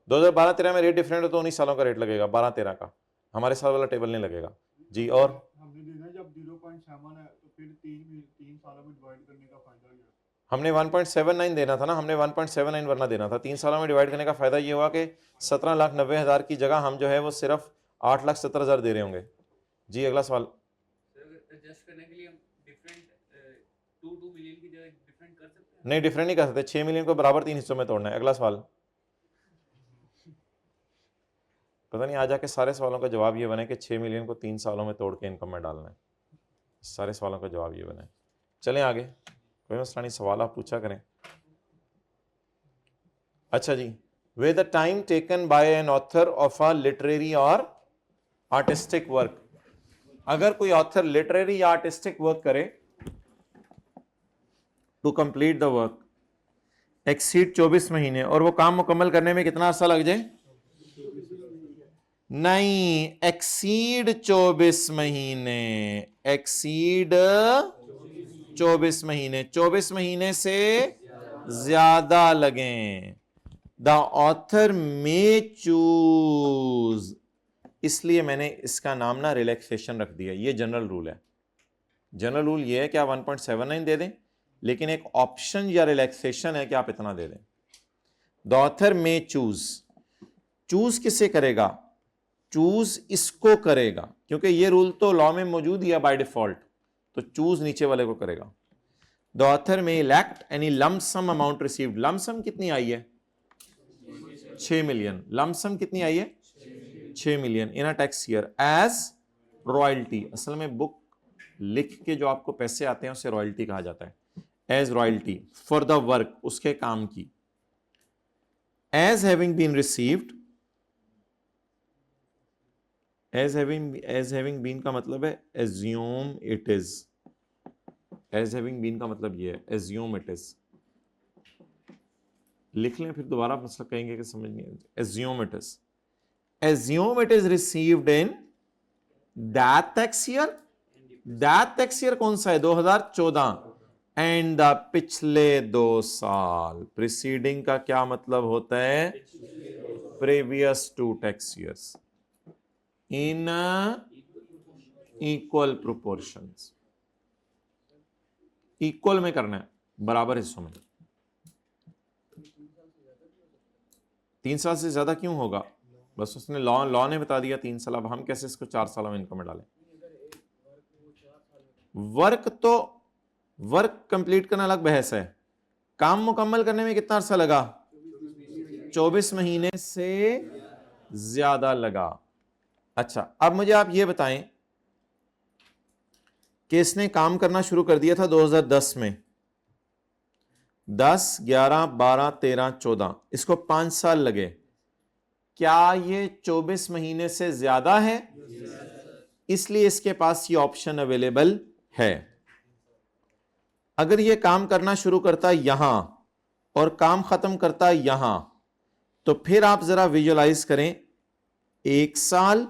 2012-13 में रेट डिफरेंट हो तो 19 सालों का रेट लगेगा, 12-13 का। हमारे साल वाला टेबल नहीं लगेगा। जी और हमने देखा जब 0.7 है तो फिर 3 सालों में डिवाइड करने का फायदा क्या? हमने 1.79 देना था ना, हमने 1.79 वरना देना था। 3 सालों में डिवाइड करने का फायदा ये हुआ कि 17,90,000 की जगह हम जो है वो सिर्फ 8,70,000 दे रहे होंगे। जी अगला सवाल। एडजस्ट करने के लिए हम डिफरेंट 2 मिलियन की जगह डिफरेंट कर सकते हैं? नहीं डिफरेंट नहीं कर सकते, 6 मिलियन को बराबर 3 हिस्सों में तोड़ना है। अगला सवाल। पता नहीं आ जाके सारे सवालों का जवाब ये बने कि 6 मिलियन को 3 सालों में तोड़ के इनकम में डालना है। सारे सवालों का जवाब ये बने। चलें आगे, कोई मसला नहीं, सवाल आप पूछा करें। अच्छा जी, where the time taken by an author of a literary और आर्टिस्टिक वर्क। अगर कोई ऑथर लिटरेरी या आर्टिस्टिक वर्क करे to complete the work exceed 24 महीने और वो काम मुकम्मल करने में कितना अर्सा लग जाए? नहीं, एक्सीड 24 महीने, एक्सीड 24 महीने, 24 महीने से ज्यादा लगें। द ऑथर में चूज, इसलिए मैंने इसका नाम ना रिलैक्सेशन रख दिया। ये जनरल रूल है। जनरल रूल ये है कि आप 1.79 दे दें, लेकिन एक ऑप्शन या रिलैक्सेशन है कि आप इतना दे दें। द ऑथर में चूज, चूज किसे करेगा? चूज इसको करेगा, क्योंकि ये रूल तो लॉ में मौजूद ही है बाय डिफॉल्ट, तो चूज नीचे वाले को करेगा। द ऑथर में elect any lump sum amount received. Lump sum कितनी आई है? 6 मिलियन। लमसम कितनी आई है? 6 million in a tax year as royalty. असल में बुक लिख के जो आपको पैसे आते हैं उसे रॉयल्टी कहा जाता है। As royalty for the work, उसके काम की। As having been received, as having been का मतलब है assume it is. As having been का मतलब ये है एज्यूम इट इज। लिख लें फिर दोबारा मसला कहेंगे कि समझ नहीं। Assume it is, assume it is received in that tax year. That tax year कौन सा है? 2014। एंड द पिछले 2 साल। प्रीसीडिंग का क्या मतलब होता है? Previous 2 tax years in equal proportions. Equal में करना है, बराबर हिस्सों में। 3 साल से ज्यादा क्यों होगा? बस उसने लॉ ने बता दिया 3 साल। अब हम कैसे इसको 4 सालों में इनकम में डालें? वर्क कंप्लीट करना अलग बहस है। काम मुकम्मल करने में कितना अरसा लगा? 24 महीने से ज्यादा लगा। अच्छा, अब मुझे आप ये बताएं कि इसने काम करना शुरू कर दिया था 2010 में। 10, 11, 12, 13, 14, इसको 5 साल लगे। क्या ये 24 महीने से ज्यादा है? इसलिए इसके पास ये ऑप्शन अवेलेबल है। अगर ये काम करना शुरू करता यहां और काम खत्म करता यहां, तो फिर आप जरा विजुअलाइज करें, 1 साल,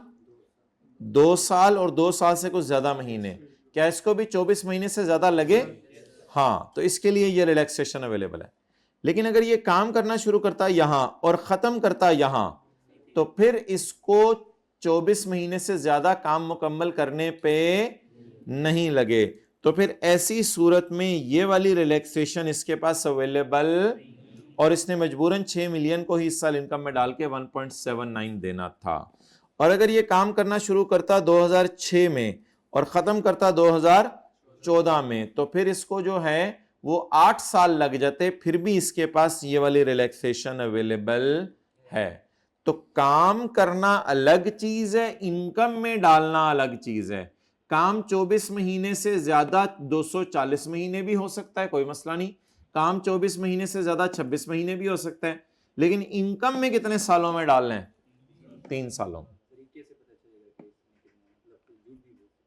2 साल और 2 साल से कुछ ज्यादा महीने, क्या इसको भी 24 महीने से ज्यादा लगे? हाँ, तो इसके लिए ये रिलैक्सेशन अवेलेबल है। लेकिन अगर ये काम करना शुरू करता यहां और खत्म करता यहां, तो फिर इसको 24 महीने से ज्यादा काम मुकम्मल करने पे नहीं लगे। तो फिर ऐसी सूरत में ये वाली रिलैक्सेशन इसके पास अवेलेबल, और इसने मजबूरन 6 मिलियन को ही इस साल इनकम में डाल के 1.79 देना था। और अगर ये काम करना शुरू करता 2006 में और खत्म करता 2014 में, तो फिर इसको जो है वो 8 साल लग जाते, फिर भी इसके पास ये वाली रिलैक्सेशन अवेलेबल है। तो काम करना अलग चीज है, इनकम में डालना अलग चीज है। काम 24 महीने से ज्यादा 240 महीने भी हो सकता है, कोई मसला नहीं। काम 24 महीने से ज्यादा 26 महीने भी हो सकता है, लेकिन इनकम में कितने सालों में डालना है? 3 सालों में।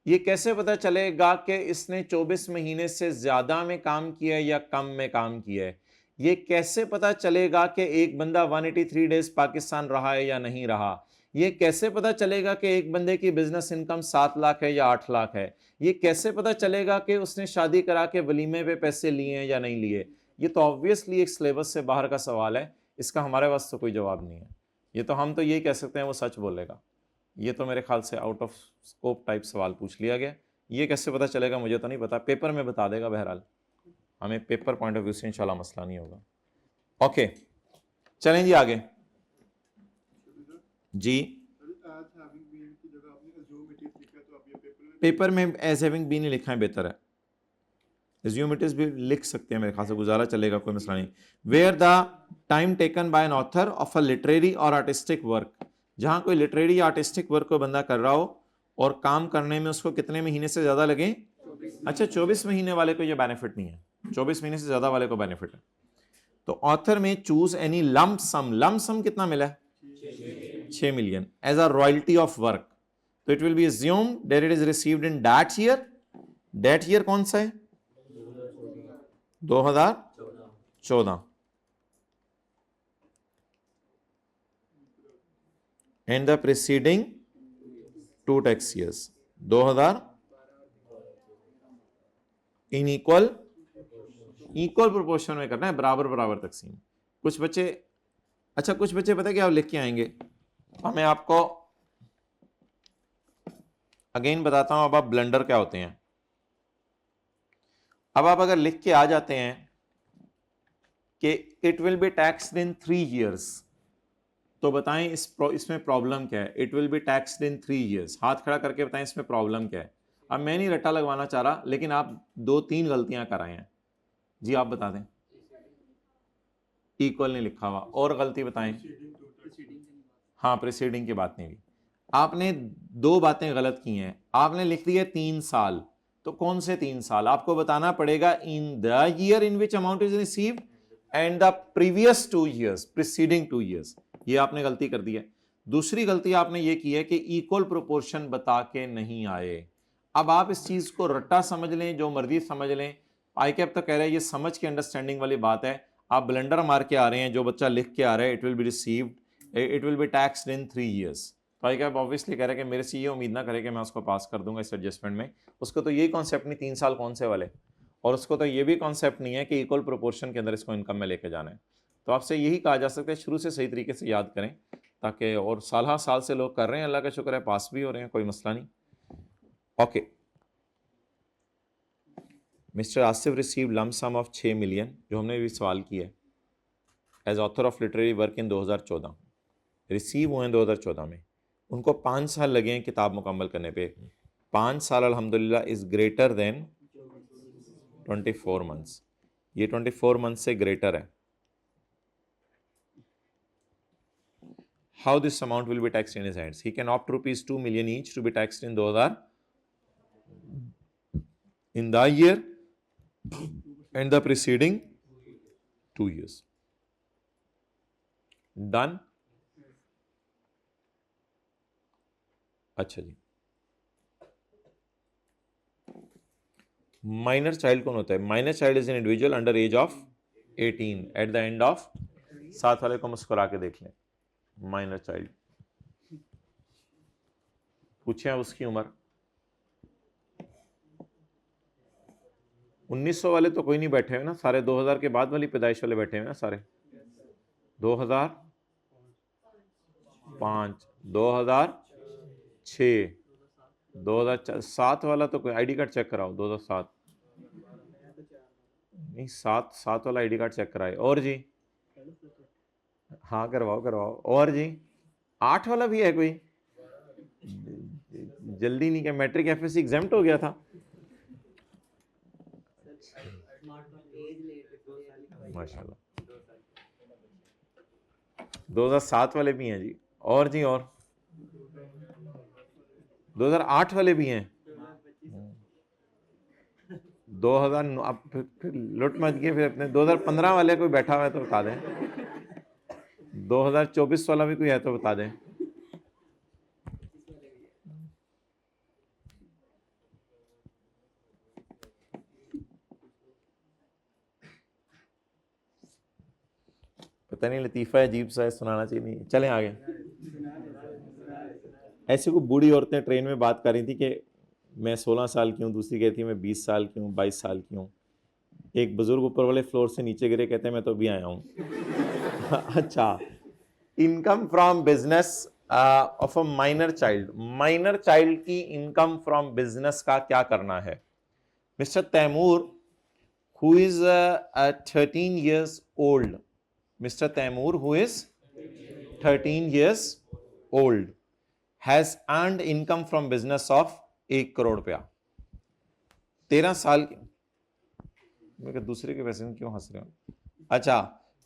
ये कैसे पता चलेगा कि इसने 24 महीने से ज्यादा में काम किया है या कम में काम किया है? ये कैसे पता चलेगा कि एक बंदा 183 डेज पाकिस्तान रहा है या नहीं रहा? ये कैसे पता चलेगा कि एक बंदे की बिजनेस इनकम 7 लाख है या 8 लाख है? ये कैसे पता चलेगा कि उसने शादी करा के वलीमे पे पैसे लिए हैं या नहीं लिए? ये तो ऑब्वियसली एक सिलेबस से बाहर का सवाल है, इसका हमारे पास तो कोई जवाब नहीं है। ये तो हम तो यही कह सकते हैं वो सच बोलेगा। ये तो मेरे ख्याल से आउट ऑफ स्कोप टाइप सवाल पूछ लिया गया। ये कैसे पता चलेगा मुझे तो नहीं पता, पेपर में बता देगा। बहरहाल हमें पेपर पॉइंट ऑफ व्यू से इंशाल्लाह मसला नहीं होगा। ओके, चलें जी आगे जी। पेपर में एज हैविंग बीन ही लिखा है, बेहतर है। एज्यूम इट इज भी लिख सकते हैं, मेरे ख्याल से गुजारा चलेगा, कोई मसला नहीं। Where the time taken by an author of a literary और आर्टिस्टिक वर्क, जहां कोई लिटरेरी या आर्टिस्टिक वर्क को बंदा कर रहा हो और काम करने में उसको कितने महीने से ज्यादा लगे? अच्छा, 24 महीने वाले को ये बेनिफिट नहीं है, 24 महीने से ज्यादा वाले को बेनिफिट है। तो ऑथर में choose any lump sum, lump sum कितना मिला है? 6 million as a royalty of work. तो it will be assumed that it is received in that year. That year कौन सा है? 2014। And the preceding 2 tax years 2000 in equal proportion में करना है, बराबर बराबर तकसीम। कुछ बच्चे, अच्छा कुछ बच्चे पता है क्या लिख के आएंगे, और मैं आपको अगेन बताता हूं अब आप ब्लंडर क्या होते हैं। अब आप अगर लिख के आ जाते हैं कि it will B taxed in 3 years, तो बताएं इसमें प्रॉब्लम क्या है? It will B taxed in 3 years, हाथ खड़ा करके बताएं इसमें प्रॉब्लम क्या है। अब मैं नहीं रट्टा लगवाना चाह रहा, लेकिन आप 2-3 गलतियां कराए हैं जी, आप बता दें। इक्वल नहीं लिखा हुआ, और गलती बताएं। हाँ, प्रीसीडिंग की बात नहीं हुई। आपने 2 बातें गलत की हैं। आपने लिख दिया 3 साल, तो कौन से 3 साल? आपको बताना पड़ेगा in the year in which amount is received and the previous 2 years, preceding 2 years। ये आपने गलती कर दी है। दूसरी गलती आपने ये की है कि इक्वल प्रोपोर्शन बता के नहीं आए। अब आप इस चीज को रट्टा समझ लें, जो मर्जी समझ लें, आईकैप तो कह रहा है ये समझ के अंडरस्टैंडिंग वाली बात है। आप ब्लंडर मार के आ रहे हैं, जो बच्चा लिख के आ रहा है it will be received, it will B taxed in 3 years, तो आईकैप ऑब्वियसली कह रहा है कि मेरे से ये उम्मीद ना करे कि मैं उसको पास कर दूंगा इस एडजस्टमेंट में। उसको तो यही कॉन्सेप्ट नहीं 3 साल कौन से वाले, और उसको तो ये भी कॉन्सेप्ट नहीं है कि इक्वल प्रोपोर्शन के अंदर इसको इनकम में लेके जाना है। तो आपसे यही कहा जा सकता है शुरू से सही तरीके से याद करें, ताकि, और साल से लोग कर रहे हैं, अल्लाह का शुक्र है, पास भी हो रहे हैं, कोई मसला नहीं। Okay, mister Asif receive lump sum of 6 million, जो हमने भी सवाल किया है, as author of literary work in 2014। Receive हुए हैं 2014 में, उनको 5 साल लगे हैं किताब मुकम्मल करने पे। 5 साल अल्हम्दुलिल्लाह इज ग्रेटर देन 24 months। ये 24 months से ग्रेटर है। How this amount will be taxed in his hands? He can opt rupees 2 million each to be taxed in 2000 in the year and the preceding 2 years. Done? अच्छा जी, minor child कौन होता है? Minor child is an individual under as of 18 at the end of, साथ वाले को मुस्कुरा के देख लें। माइनर चाइल्ड पूछे आप उसकी उम्र। 1900 वाले तो कोई नहीं बैठे हुए ना, सारे 2000 के बाद वाली पैदाइश वाले बैठे हुए ना सारे। 2005, 2006, 2007 वाला तो कोई आईडी कार्ड चेक कराओ। 2007 नहीं, 7 वाला आईडी कार्ड चेक कराए। और जी, हाँ करवाओ। और जी, 8 वाला भी है कोई? जल्दी नहीं, क्या मैट्रिक एफएससी एग्जाम्ट हो गया था? माशाल्लाह, 2007 वाले भी हैं जी। और जी, और 2008 वाले भी हैं, 2000 अब फिर लुट मच गए, फिर अपने 2015 वाले कोई बैठा हुआ है तो बता दें, 2024 वाला भी कोई है तो बता दें। पता नहीं, लतीफ़ा अजीब सा है, सुनाना चाहिए नहीं। चलें आगे। ऐसे को बूढ़ी औरतें ट्रेन में बात कर रही थी कि मैं 16 साल की हूँ, दूसरी कहती है मैं 20 साल की हूँ, 22 साल की हूँ। एक बुजुर्ग ऊपर वाले फ्लोर से नीचे गिरे, कहते हैं मैं तो अभी आया हूँ। अच्छा, income from business of a minor child की इनकम फ्रॉम बिजनेस का क्या करना है? Mister Taimur who is 13 years old, Mr. Taimur who is 13 years old has earned income from business of 1 crore रुपया। 13 साल की, मैं दूसरे के वैसे क्यों हंस रहे हो? अच्छा,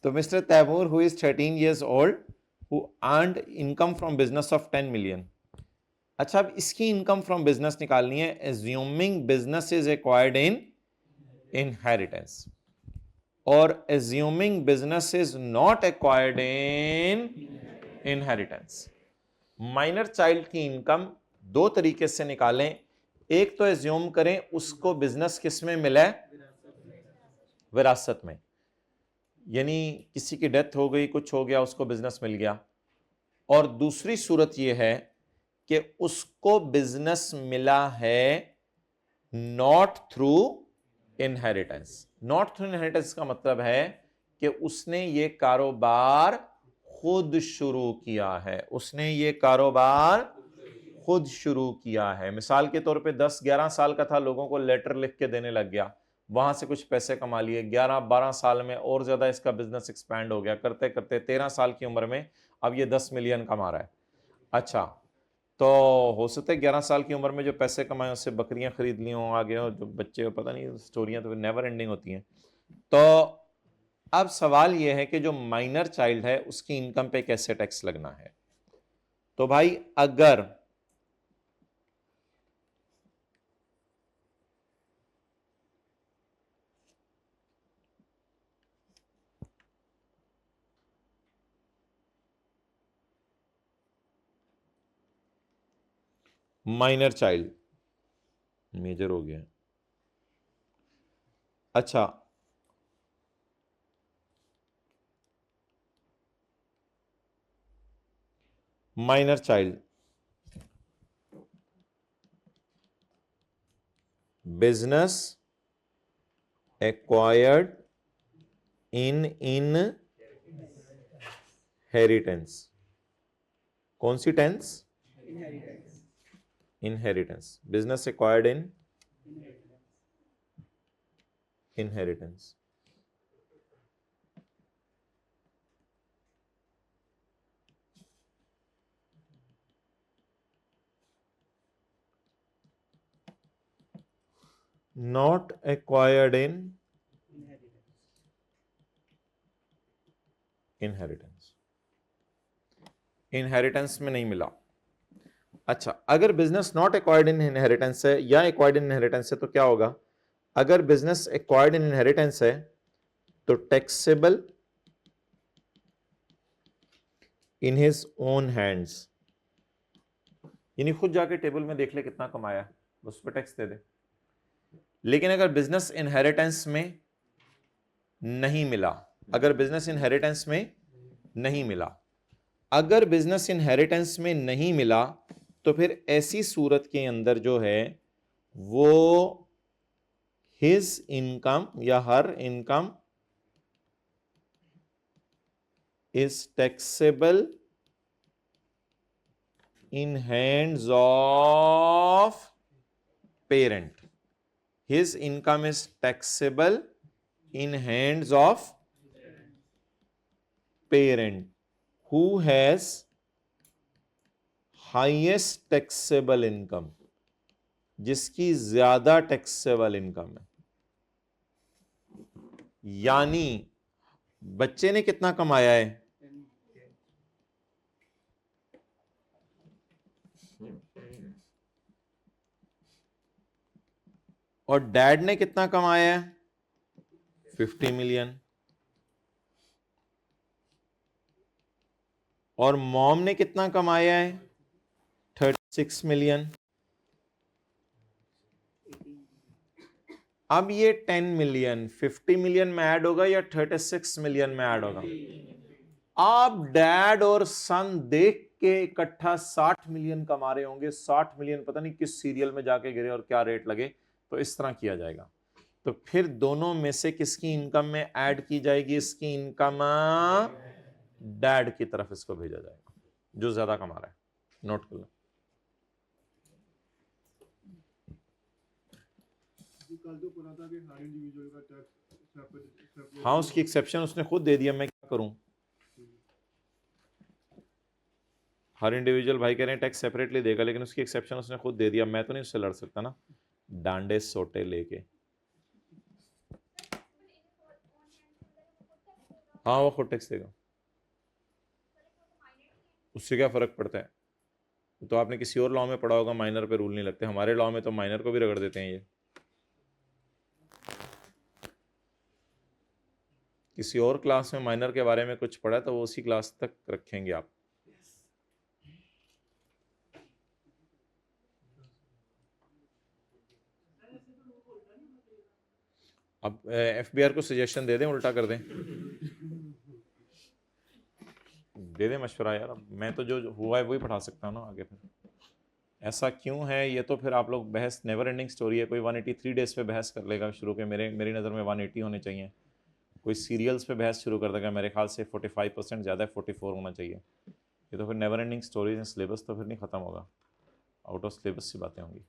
तो mister Taimur who is 13 years old who earned income from business of 10 million। अच्छा, अब इसकी इनकम फ्रॉम बिजनेस निकालनी है, assuming business is acquired in inheritance और assuming business is not acquired in inheritance। Minor child की इनकम दो तरीके से निकालें। एक तो एज्यूम करें उसको बिजनेस किस में मिला है? विरासत में, यानी किसी की डेथ हो गई, कुछ हो गया, उसको बिजनेस मिल गया। और दूसरी सूरत यह है कि उसको बिजनेस मिला है not through inheritance. Not through inheritance का मतलब है कि उसने ये कारोबार खुद शुरू किया है, उसने ये कारोबार खुद शुरू किया है। मिसाल के तौर पे 10-11 साल का था, लोगों को लेटर लिख के देने लग गया, वहां से कुछ पैसे कमा लिए, 11-12 साल में और ज्यादा इसका बिजनेस एक्सपैंड हो गया, करते करते 13 साल की उम्र में अब ये 10 मिलियन कमा रहा है। अच्छा, तो हो सकता है 11 साल की उम्र में जो पैसे कमाए उससे बकरियां खरीद ली हों, आगे हो जो बच्चे हो, पता नहीं, स्टोरियां तो नेवर एंडिंग होती हैं। तो अब सवाल यह है कि जो माइनर चाइल्ड है उसकी इनकम पे कैसे टैक्स लगना है? तो भाई अगर माइनर चाइल्ड मेजर हो गया, अच्छा, minor child business acquired in inheritance, कौन सी tense? Inheritance. Business acquired in inheritance. Not acquired in inheritance, inheritance में नहीं मिला। अच्छा, अगर business not acquired in inheritance है या एक्वायर्ड इन इनहेरिटेंस है तो क्या होगा? अगर बिजनेस एक्वायर्ड इन इनहेरिटेंस है तो taxable in his own hands, यानी खुद जाके टेबल में देख ले कितना कमाया, उस पर टैक्स दे दे। लेकिन अगर बिजनेस इनहेरिटेंस में नहीं मिला, अगर बिजनेस इनहेरिटेंस में नहीं मिला, अगर बिजनेस इनहेरिटेंस में नहीं मिला तो फिर ऐसी सूरत के अंदर जो है वो हिज इनकम या her income is taxable in hands of parent, his income is taxable in hands of parent who has highest taxable income, जिसकी ज्यादा टैक्सेबल इनकम है। यानी बच्चे ने कितना कमाया है? और डैड ने कितना कमाया है? 50 मिलियन। और मॉम ने कितना कमाया है? 36 मिलियन। अब ये 10 मिलियन 50 मिलियन में ऐड होगा या 36 मिलियन में ऐड होगा? आप डैड और सन देख के इकट्ठा 60 मिलियन कमा रहे होंगे। 60 मिलियन पता नहीं किस सीरियल में जाके गिरे और क्या रेट लगे, तो इस तरह किया जाएगा। तो फिर दोनों में से किसकी इनकम में ऐड की जाएगी? इसकी इनकम डैड की तरफ इसको भेजा जाएगा, जो ज्यादा कमा रहा है। नोट कर लो। कल तो पढ़ा था कि हर इंडिविजुअल का टैक्स सेपरेट। हाँ, उसकी एक्सेप्शन उसने खुद दे दिया, मैं क्या करूं? हर इंडिविजुअल भाई कह रहे हैं टैक्स सेपरेटली देगा, लेकिन उसकी एक्सेप्शन उसने खुद दे दिया। मैं तो नहीं उससे लड़ सकता ना, डांडे सोटे लेके। हाँ, वो खुद टैक्स देगा, उससे क्या फर्क पड़ता है? तो आपने किसी और लॉ में पढ़ा होगा, माइनर पे रूल नहीं लगते। हमारे लॉ में तो माइनर को भी रगड़ देते हैं। ये किसी और क्लास में माइनर के बारे में कुछ पढ़ा तो वो उसी क्लास तक रखेंगे आप। अब एफबीआर को सजेशन दे दें, उल्टा कर दें, दे दें मशवरा यार। अब मैं तो जो हुआ है वही पढ़ा सकता हूँ ना आगे। फिर ऐसा क्यों है, ये तो फिर आप लोग बहस, नेवर एंडिंग स्टोरी है। कोई 183 डेज पे बहस कर लेगा शुरू के, मेरी नज़र में 180 होने चाहिए। कोई सीरियल्स पे बहस शुरू कर देगा, मेरे ख्याल से 45% ज़्यादा है, 44 होना चाहिए। ये तो फिर नेवर एंडिंग स्टोरीज हैं, सिलेबस तो फिर नहीं ख़त्म होगा, आउट ऑफ सिलेबस सी बातें होंगी।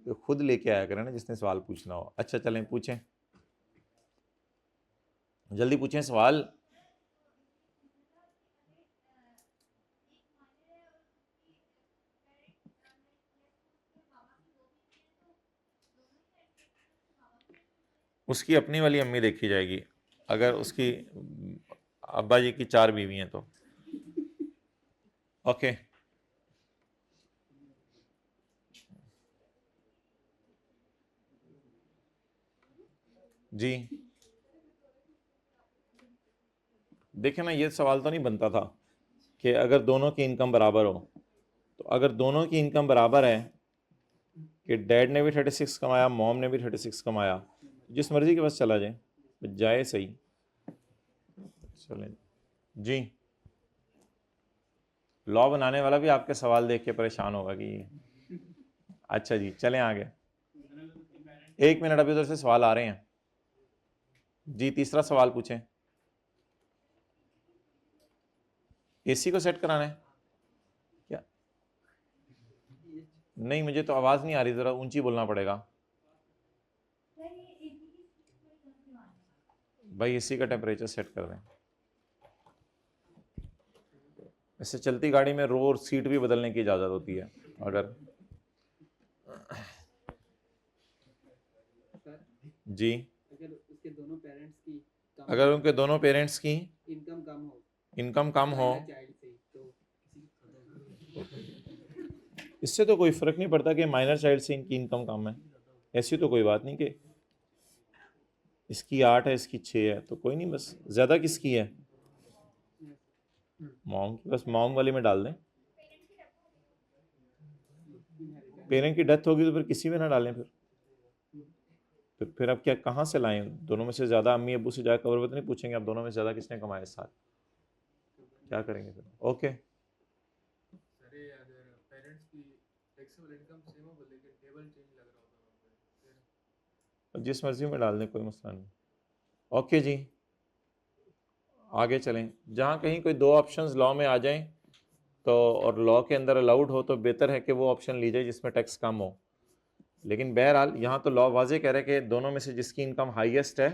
तो खुद लेके आया करें ना जिसने सवाल पूछना हो। अच्छा चलें, पूछें, जल्दी पूछें सवाल। उसकी अपनी वाली अम्मी देखी जाएगी, अगर उसकी अब्बा जी की 4 बीवी हैं तो। ओके, जी देखें ना, ये सवाल तो नहीं बनता था कि अगर दोनों की इनकम बराबर हो। तो अगर दोनों की इनकम बराबर है कि डैड ने भी 36 कमाया, मॉम ने भी 36 कमाया, जिस मर्जी के पास चला जाए, जाए सही। चलें जी, लॉ बनाने वाला भी आपके सवाल देख के परेशान होगा कि अच्छा जी चलें आगे। 1 मिनट, अभी उधर से सवाल आ रहे हैं जी। तीसरा सवाल पूछें। एसी को सेट कराना है क्या? नहीं, मुझे तो आवाज़ नहीं आ रही, ज़रा ऊंची बोलना पड़ेगा भाई। एसी का टेम्परेचर सेट कर दें। इससे चलती गाड़ी में रो और सीट भी बदलने की इजाज़त होती है अगर। जी, अगर उनके दोनों पेरेंट्स की इनकम कम हो, इससे तो कोई फ़र्क नहीं पड़ता कि माइनर चाइल्ड से इनकी इनकम कम है। ऐसी तो कोई बात नहीं कि इसकी 8 है इसकी 6 है, तो कोई नहीं, बस ज़्यादा किसकी है? मॉम की। बस मॉम वाली में डाल दें। पेरेंट की डेथ होगी तो फिर किसी में ना डालें। फिर अब क्या, कहाँ से लाएं? दोनों में से ज़्यादा अम्मी अब्बू से जाकर कबर तो नहीं पूछेंगे आप दोनों में से ज़्यादा किसने कमाया इस साल? क्या करेंगे फिर? ओके, जिस मर्जी में डाल दें, कोई मसला नहीं। ओके जी, आगे चलें। जहाँ कहीं कोई 2 ऑप्शंस लॉ में आ जाएं तो, और लॉ के अंदर अलाउड हो, तो बेहतर है कि वो ऑप्शन लीजिए जिसमें टैक्स कम हो। लेकिन बहरहाल यहाँ तो लॉ वाजे कह रहे हैं कि दोनों में से जिसकी इनकम हाईएस्ट है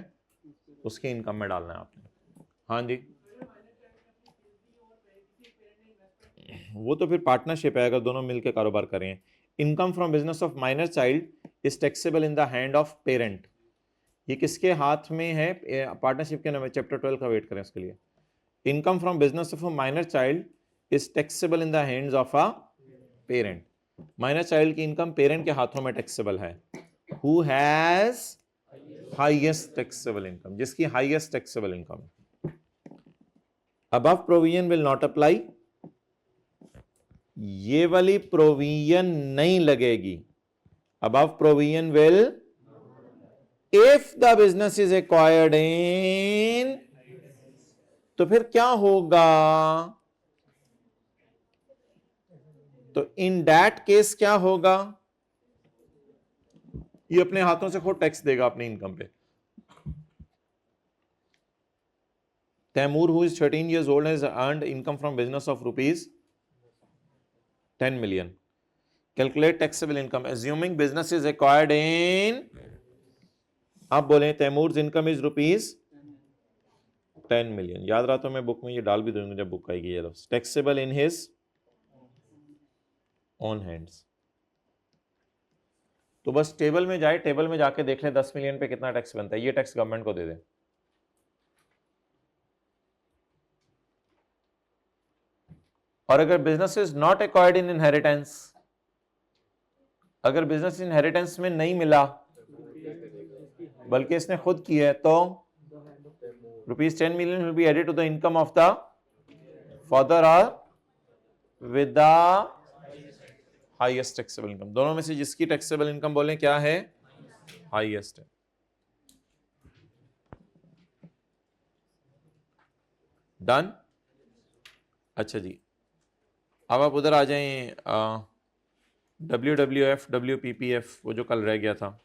उसकी इनकम में डालना है आपने। हाँ जी, वो तो फिर पार्टनरशिप है, अगर दोनों मिलकर कारोबार करें। Income from business of minor child is taxable in the hand of parent. ये किसके हाथ में है? पार्टनरशिप के नाम, चैप्टर 12 का वेट करें उसके लिए। Income from business of a minor child is taxable in the hands of a parent. Minor child की इनकम पेरेंट के हाथों में टैक्सेबल है। Who has highest taxable income, जिसकी highest taxable income. Above provision will not apply, ये वाली provision नहीं लगेगी। Above provision will if the business is acquired in, तो फिर क्या होगा, तो इन दैट केस क्या होगा, ये अपने हाथों से खुद टैक्स देगा अपनी इनकम पे। Taimur who is 13 years old has earned income from business of rupees 10 million. Calculate taxable income assuming business is acquired in, आप बोले Taimur income is rupees 10 million। याद रहा तो मैं बुक में ये डाल भी दूंगा जब बुक आएगी ये लफ्ज, taxable in his on hands. तो बस टेबल में जाए, टेबल में जाके देख ले 10 मिलियन पे कितना टैक्स बनता है, ये टैक्स गवर्नमेंट को दे दे। और अगर business is not acquired in inheritance, अगर बिजनेस इनहेरिटेंस में नहीं मिला बल्कि इसने खुद की है, तो rupees 10 million will be added to the income of the father और with the highest taxable income. दोनों में से जिसकी टैक्सेबल इनकम बोले क्या है, हाईएस्ट है। डन। अच्छा जी, अब आप उधर आ जाएं, WWF WPPF वो जो कल रह गया था।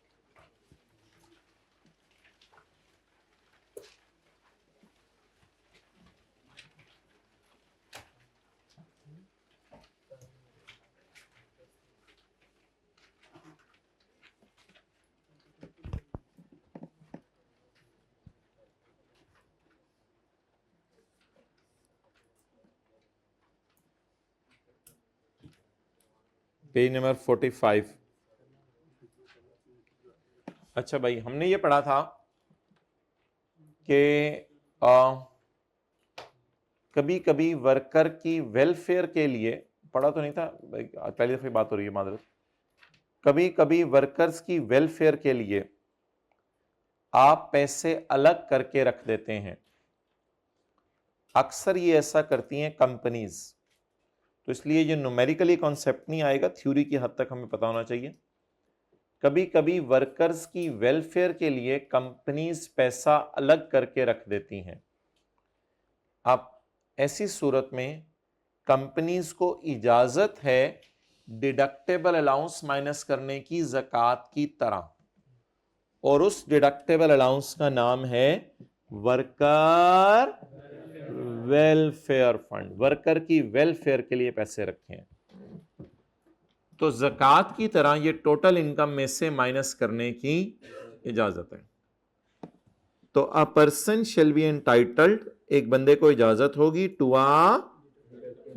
Page number 45। अच्छा भाई, हमने ये पढ़ा था कि कभी कभी वर्कर की वेलफेयर के लिए, पढ़ा तो नहीं था पहली दफा बात हो रही है मादरत, कभी कभी वर्कर्स की वेलफेयर के लिए आप पैसे अलग करके रख देते हैं। अक्सर ये ऐसा करती हैं कंपनीज, तो इसलिए ये न्यूमेरिकली कॉन्सेप्ट नहीं आएगा, थ्योरी की हद तक हमें पता होना चाहिए। कभी कभी वर्कर्स की वेलफेयर के लिए कंपनीज पैसा अलग करके रख देती हैं। अब ऐसी सूरत में कंपनीज को इजाजत है डिडक्टेबल अलाउंस माइनस करने की ज़कात की तरह, और उस डिडक्टेबल अलाउंस का नाम है वर्कर वेलफेयर फंड। वर्कर की वेलफेयर के लिए पैसे रखे हैं, तो ज़कात की तरह ये टोटल इनकम में से माइनस करने की इजाजत है। तो a person shall be entitled, एक बंदे को इजाजत होगी to a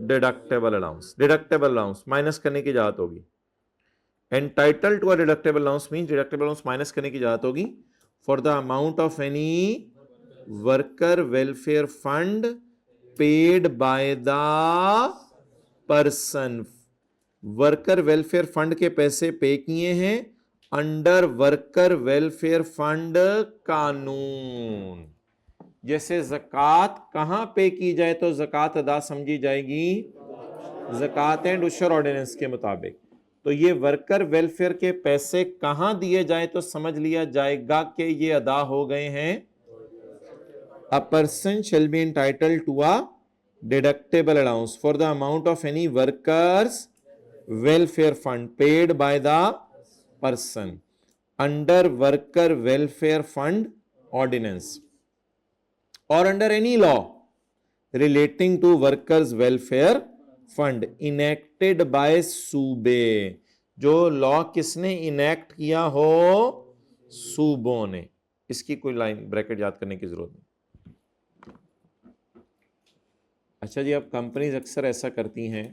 deductible allowance, deductible allowance minus करने की इजाजत होगी। Entitled to a deductible allowance means deductible allowance minus करने की इजाजत होगी for the amount of any worker welfare fund paid by the person. Worker welfare fund के पैसे पे किए हैं अंडर वर्कर वेलफेयर फंड कानून। जैसे ज़कात कहां पे की जाए तो ज़कात अदा समझी जाएगी, ज़कात एंड उशर ऑर्डिनेंस के मुताबिक। तो ये वर्कर वेलफेयर के पैसे कहां दिए जाए तो समझ लिया जाएगा कि ये अदा हो गए हैं। A person shall be entitled to a deductible allowance for the amount of any workers welfare fund paid by the person under worker welfare fund ordinance or under any law relating to workers welfare fund enacted by सूबे। जो law किसने enact किया हो, सूबों ने। इसकी कोई line bracket याद करने की जरूरत नहीं। अच्छा जी, अब कंपनीज अक्सर ऐसा करती हैं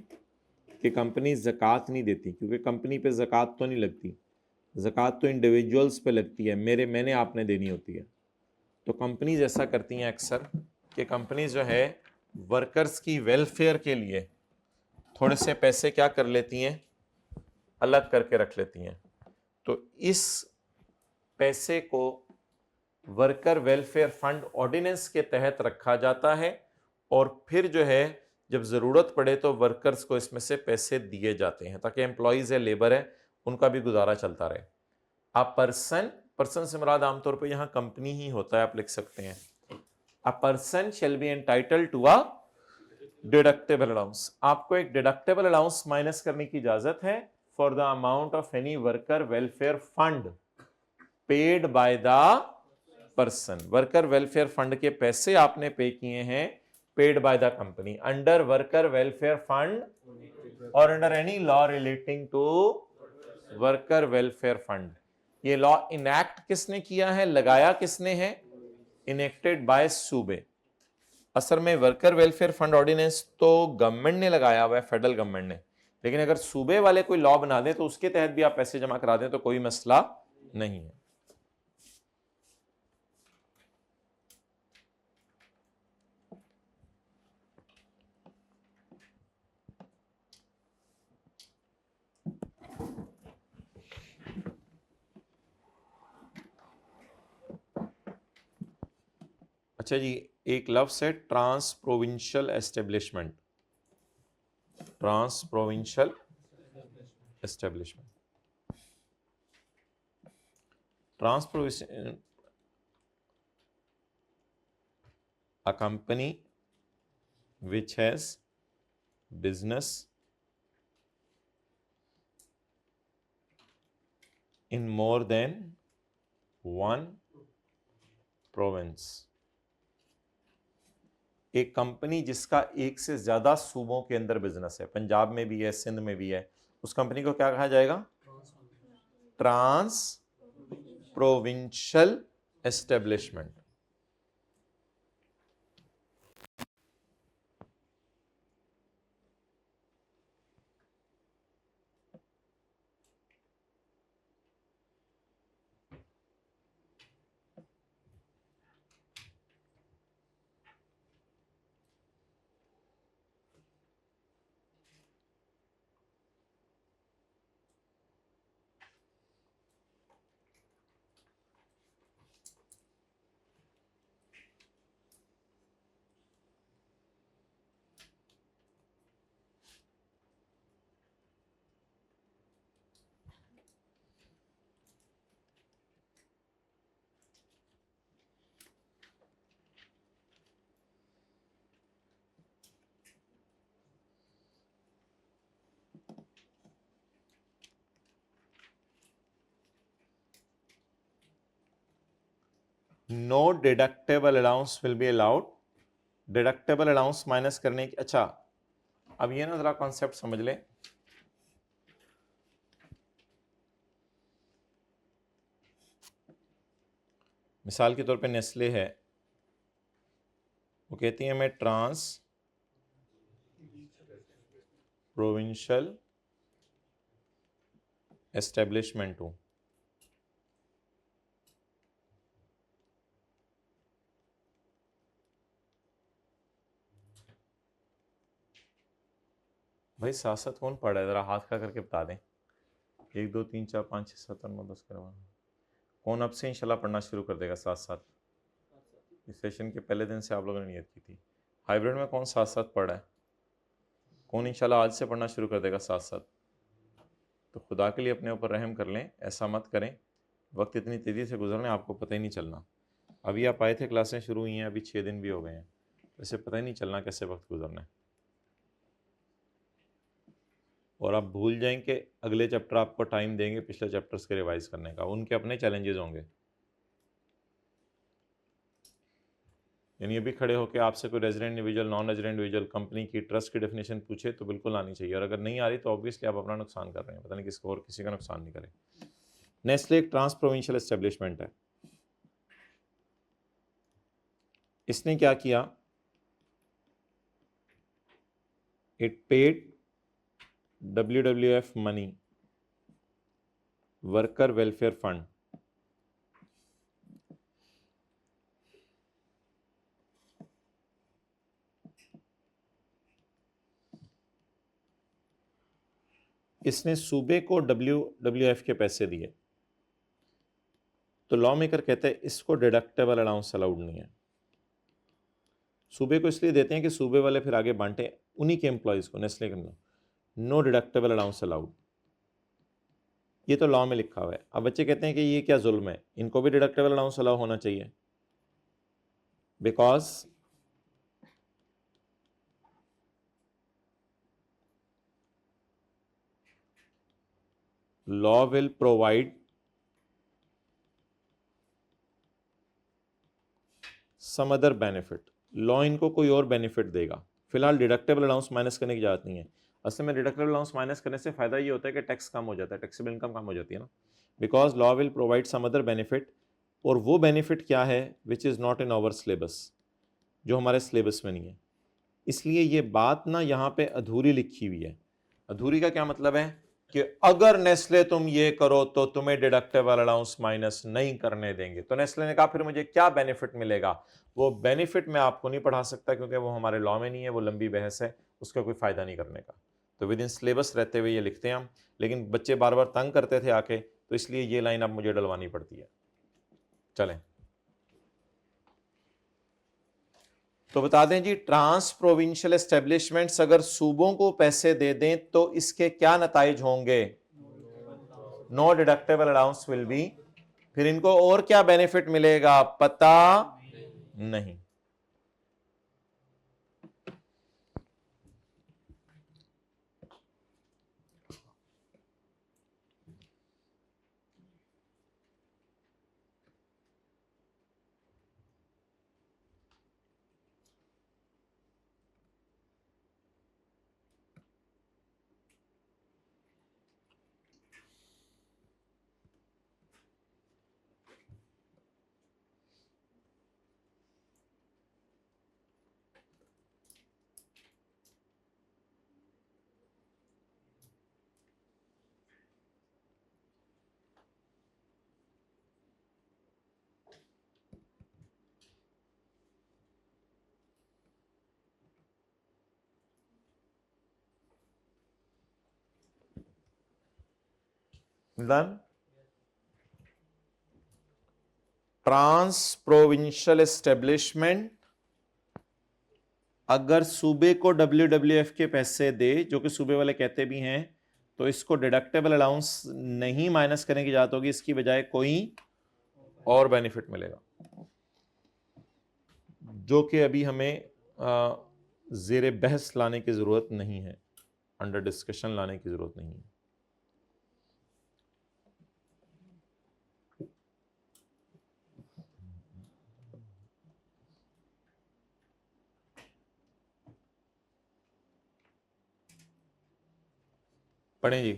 कि कंपनी ज़कात नहीं देती, क्योंकि कंपनी पे ज़कात तो नहीं लगती, ज़कात तो इंडिविजुअल्स पे लगती है, मैंने आपने देनी होती है। तो कंपनीज ऐसा करती हैं अक्सर कि कंपनीज जो है वर्कर्स की वेलफेयर के लिए थोड़े से पैसे क्या कर लेती हैं, अलग करके रख लेती हैं। तो इस पैसे को वर्कर वेलफेयर फंड ऑर्डिनेंस के तहत रखा जाता है और फिर जो है जब जरूरत पड़े तो वर्कर्स को इसमें से पैसे दिए जाते हैं ताकि एम्प्लॉइज है, लेबर है, उनका भी गुजारा चलता रहे। अब पर्सन से मुराद आमतौर पर यहां कंपनी ही होता है, आप लिख सकते हैं a person shall be entitled to a deductible allowance. आपको एक डिडक्टेबल अलाउंस माइनस करने की इजाजत है for the amount of any worker welfare fund paid by the person. Worker welfare fund के पैसे आपने पे किए हैं paid by the company under worker welfare fund और under any law relating to worker welfare fund. ये law enact किसने किया है, लगाया किसने है, इनेक्टेड बाय सूबे। असल में वर्कर वेलफेयर फंड ऑर्डिनेंस तो गवर्नमेंट ने लगाया हुआ है, फेडरल गवर्नमेंट ने, लेकिन अगर सूबे वाले कोई लॉ बना दें तो उसके तहत भी आप पैसे जमा करा दें तो कोई मसला नहीं है। अच्छा जी, एक लफ्ज है trans provincial establishment. Trans provincial establishment, trans provincial a company which has business in more than one province। एक कंपनी जिसका एक से ज्यादा सूबों के अंदर बिजनेस है, पंजाब में भी है, सिंध में भी है, उस कंपनी को क्या कहा जाएगा, trans provincial establishment. No deductible allowance will be allowed. Deductible allowance minus करने की, अच्छा अब ये ना जरा कॉन्सेप्ट समझ लें। मिसाल के तौर पे नेस्ले है, वो कहती है मैं ट्रांस प्रोविंशियल एस्टेब्लिशमेंट हूं। भाई साथ साथ कौन पढ़ रहा है, जरा हाथ खड़ा करके बता दें। 1 2 3 4 5 6 7 8 9 10 11। कौन अब से इंशाल्लाह पढ़ना शुरू कर देगा साथ साथ? इस सेशन के पहले दिन से आप लोगों ने नियत की थी। हाइब्रिड में कौन साथ साथ पढ़ा है? कौन इंशाल्लाह आज से पढ़ना शुरू कर देगा साथ साथ? तो खुदा के लिए अपने ऊपर रहम कर लें, ऐसा मत करें। वक्त इतनी तेज़ी से गुजरने आपको पता ही नहीं चलना। अभी आप आए थे, क्लासें शुरू हुई हैं, अभी 6 दिन भी हो गए हैं, वैसे पता ही नहीं चलना कैसे वक्त गुजरना है। और आप भूल जाएं कि अगले चैप्टर आपको टाइम देंगे पिछले चैप्टर्स के रिवाइज करने का, उनके अपने चैलेंजेस होंगे। यानी अभी खड़े होकर आपसे कोई resident individual, non resident individual, company की, ट्रस्ट की डेफिनेशन पूछे तो बिल्कुल आनी चाहिए, और अगर नहीं आ रही तो ऑब्वियसली आप अपना नुकसान कर रहे हैं, पता नहीं किसको और किसी का नुकसान नहीं करें। नेस्ले एक ट्रांस प्रोविंशियल एस्टेब्लिशमेंट है। इसने क्या किया, it paid WWF money, worker welfare fund, इसने सूबे को WWF के पैसे दिए, तो लॉ मेकर कहते हैं इसको डिडक्टेबल अलाउंस अलाउड नहीं है। सूबे को इसलिए देते हैं कि सूबे वाले फिर आगे बांटे उन्हीं के एम्प्लॉयज को, नेस्ले करना, नो डिडक्टेबल अलाउंस अलाउड, ये तो लॉ में लिखा हुआ है। अब बच्चे कहते हैं कि ये क्या जुल्म है, इनको भी डिडक्टेबल अलाउंस अलाउ होना चाहिए, because law will provide some other benefit, law इनको कोई और बेनिफिट देगा। फिलहाल डिडक्टेबल अलाउंस माइनस करने की जरूरत नहीं है। असल में डिडक्टेबल अलाउंस माइनस करने से फायदा ये होता है कि टैक्स कम हो जाता है, टैक्सेबल इनकम कम हो जाती है ना, because law will provide some other benefit, और वो बेनिफिट क्या है, which is not in our syllabus, जो हमारे सिलेबस में नहीं है। इसलिए ये बात ना यहाँ पे अधूरी लिखी हुई है। अधूरी का क्या मतलब है कि अगर नेस्ले तुम ये करो तो तुम्हें डिडक्टेबल अलाउंस माइनस नहीं करने देंगे। तो नेस्ले ने कहा फिर मुझे क्या बेनिफिट मिलेगा, वो बेनिफिट मैं आपको नहीं पढ़ा सकता क्योंकि वो हमारे लॉ में नहीं है, वो लंबी बहस है, उसका कोई फायदा नहीं करने का। तो विद इन सिलेबस रहते हुए ये लिखते हैं हम, लेकिन बच्चे बार बार तंग करते थे आके, तो इसलिए ये लाइन अब मुझे डलवानी पड़ती है। चलें, तो बता दें जी, ट्रांस प्रोविंशियल एस्टेब्लिशमेंट्स अगर सूबों को पैसे दे दें तो इसके क्या नताइज होंगे, no deductible allowance will be, फिर इनको और क्या बेनिफिट मिलेगा पता नहीं। Done? ट्रांस प्रोविंशियल एस्टेब्लिशमेंट अगर सूबे को WWF के पैसे दे, जो कि सूबे वाले कहते भी हैं, तो इसको डिडक्टेबल अलाउंस नहीं माइनस करने की जरूरत होगी, इसकी बजाय कोई और बेनिफिट मिलेगा, जो कि अभी हमें जेर बहस लाने की जरूरत नहीं है, अंडर डिस्कशन लाने की जरूरत नहीं है। पढ़ें जी,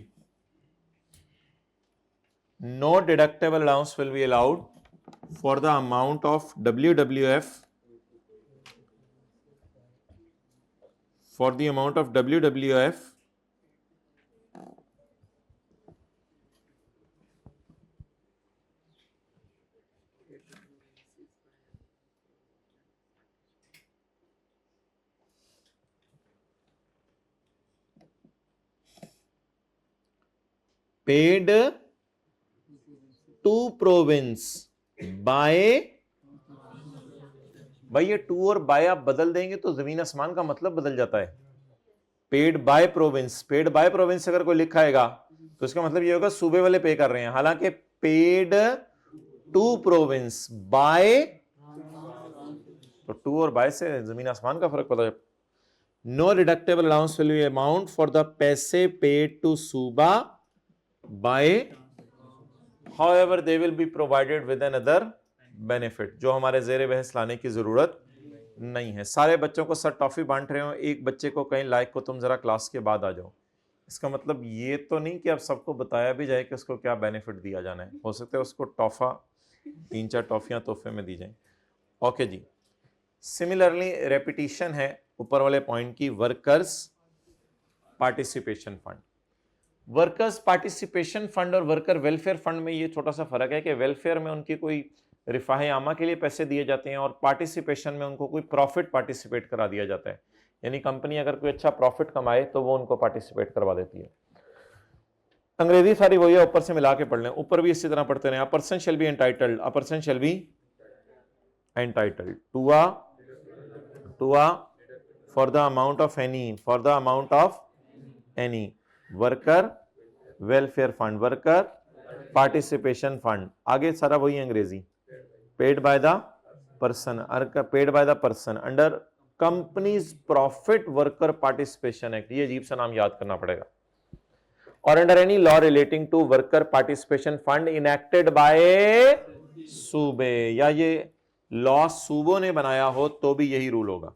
no deductible allowance will be allowed for the amount of WWF, for the amount of WWF paid to province by, भाई ये टू और बाय आप बदल देंगे तो जमीन आसमान का मतलब बदल जाता है। Paid by province, paid by province अगर कोई लिखा आएगा तो इसका मतलब ये होगा सूबे वाले पे कर रहे हैं, हालांकि पेड टू प्रोविंस बाय, तो टू और बाय से जमीन आसमान का फर्क पता है। No deductible allowance will be amount for the पैसे पेड टू सूबा by, however they will be provided with an other benefit, जो हमारे जेर बहस लाने की जरूरत नहीं है। सारे बच्चों को सर टॉफी बांट रहे हो, एक बच्चे को कहीं लाइक को तुम जरा क्लास के बाद आ जाओ। इसका मतलब ये तो नहीं कि अब सबको बताया भी जाए कि उसको क्या बेनिफिट दिया जाना है, हो सकता है उसको टॉफा 3-4 टॉफियां तोहफे में दी जाए। ओके जी, सिमिलरली रेपिटिशन है ऊपर वाले पॉइंट की, workers participation fund. Workers participation fund और वर्कर वेलफेयर फंड में ये छोटा सा फर्क है कि वेलफेयर में उनकी कोई रिफाह आमा के लिए पैसे दिए जाते हैं और पार्टिसिपेशन में उनको कोई प्रॉफिट पार्टिसिपेट करा दिया जाता है, यानी कंपनी अगर कोई अच्छा प्रॉफिट कमाए तो वो उनको पार्टिसिपेट करवा देती है। अंग्रेजी सारी वही है, ऊपर से मिला के पढ़ लें, ऊपर भी इसी तरह पढ़ते रहे। A person shall be entitled, a person shall be entitled to a for the amount of any, for the amount of any, worker welfare fund, worker participation fund, आगे सारा वही अंग्रेजी, paid by the person, paid by the person under companies profit worker participation act, ये अजीब सा नाम याद करना पड़ेगा, और under any law relating to worker participation fund enacted by सूबे, या ये लॉ सूबों ने बनाया हो तो भी यही रूल होगा।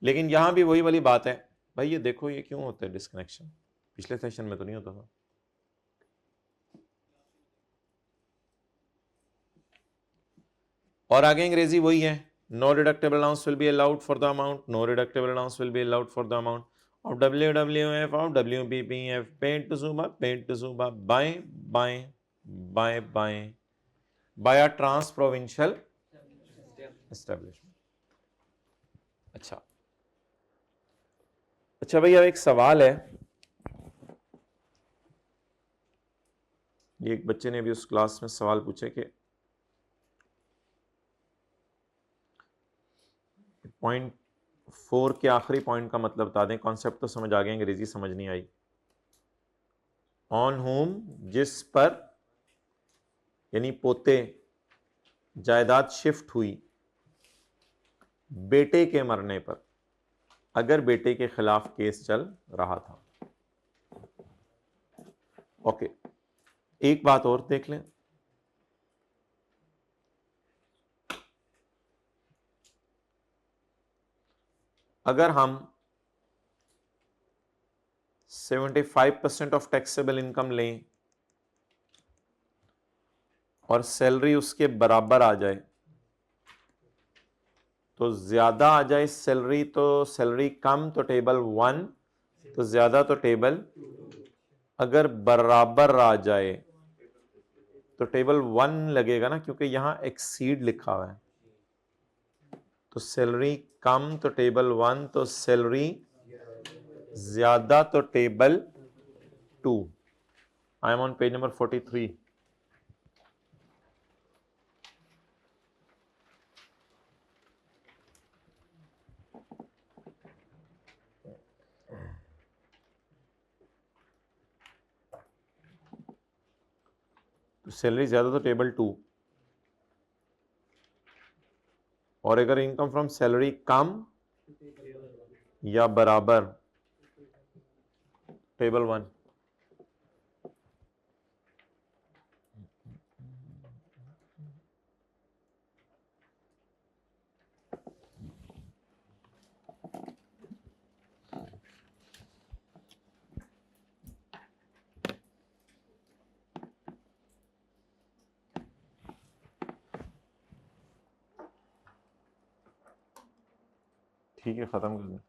लेकिन यहां भी वही वाली बात है भाई, ये देखो ये क्यों होता है डिस्कनेक्शन, पिछले सेशन में तो नहीं होता था। और आगे अंग्रेजी वही है, no deductible allowance will be allowed for the amount, no deductible allowance will be allowed for the amount of WWF of WPPF paid to Suba by a trans-provincial establishment। अच्छा भैया एक सवाल है, ये एक बच्चे ने भी उस क्लास में सवाल पूछे कि पॉइंट 4 के आखिरी पॉइंट का मतलब बता दें, कॉन्सेप्ट तो समझ आ गया, अंग्रेजी समझ नहीं आई। ऑन होम, जिस पर, यानी पोते, जायदाद शिफ्ट हुई बेटे के मरने पर, अगर बेटे के खिलाफ केस चल रहा था। ओके, एक बात और देख लें, अगर हम 75% ऑफ टैक्सेबल इनकम लें और सैलरी उसके बराबर आ जाए, तो ज्यादा आ जाए सैलरी तो सैलरी कम तो टेबल 1, तो ज्यादा तो टेबल, अगर बराबर आ जाए तो टेबल 1 लगेगा ना, क्योंकि यहां एक्सीड लिखा हुआ है। तो सैलरी कम तो टेबल 1, तो सैलरी ज्यादा तो table 2। I am on page number 43। तो सैलरी ज्यादा तो टेबल 2, और अगर इनकम फ्रॉम सैलरी कम या बराबर, टेबल 1। ठीक है, खत्म कर दें।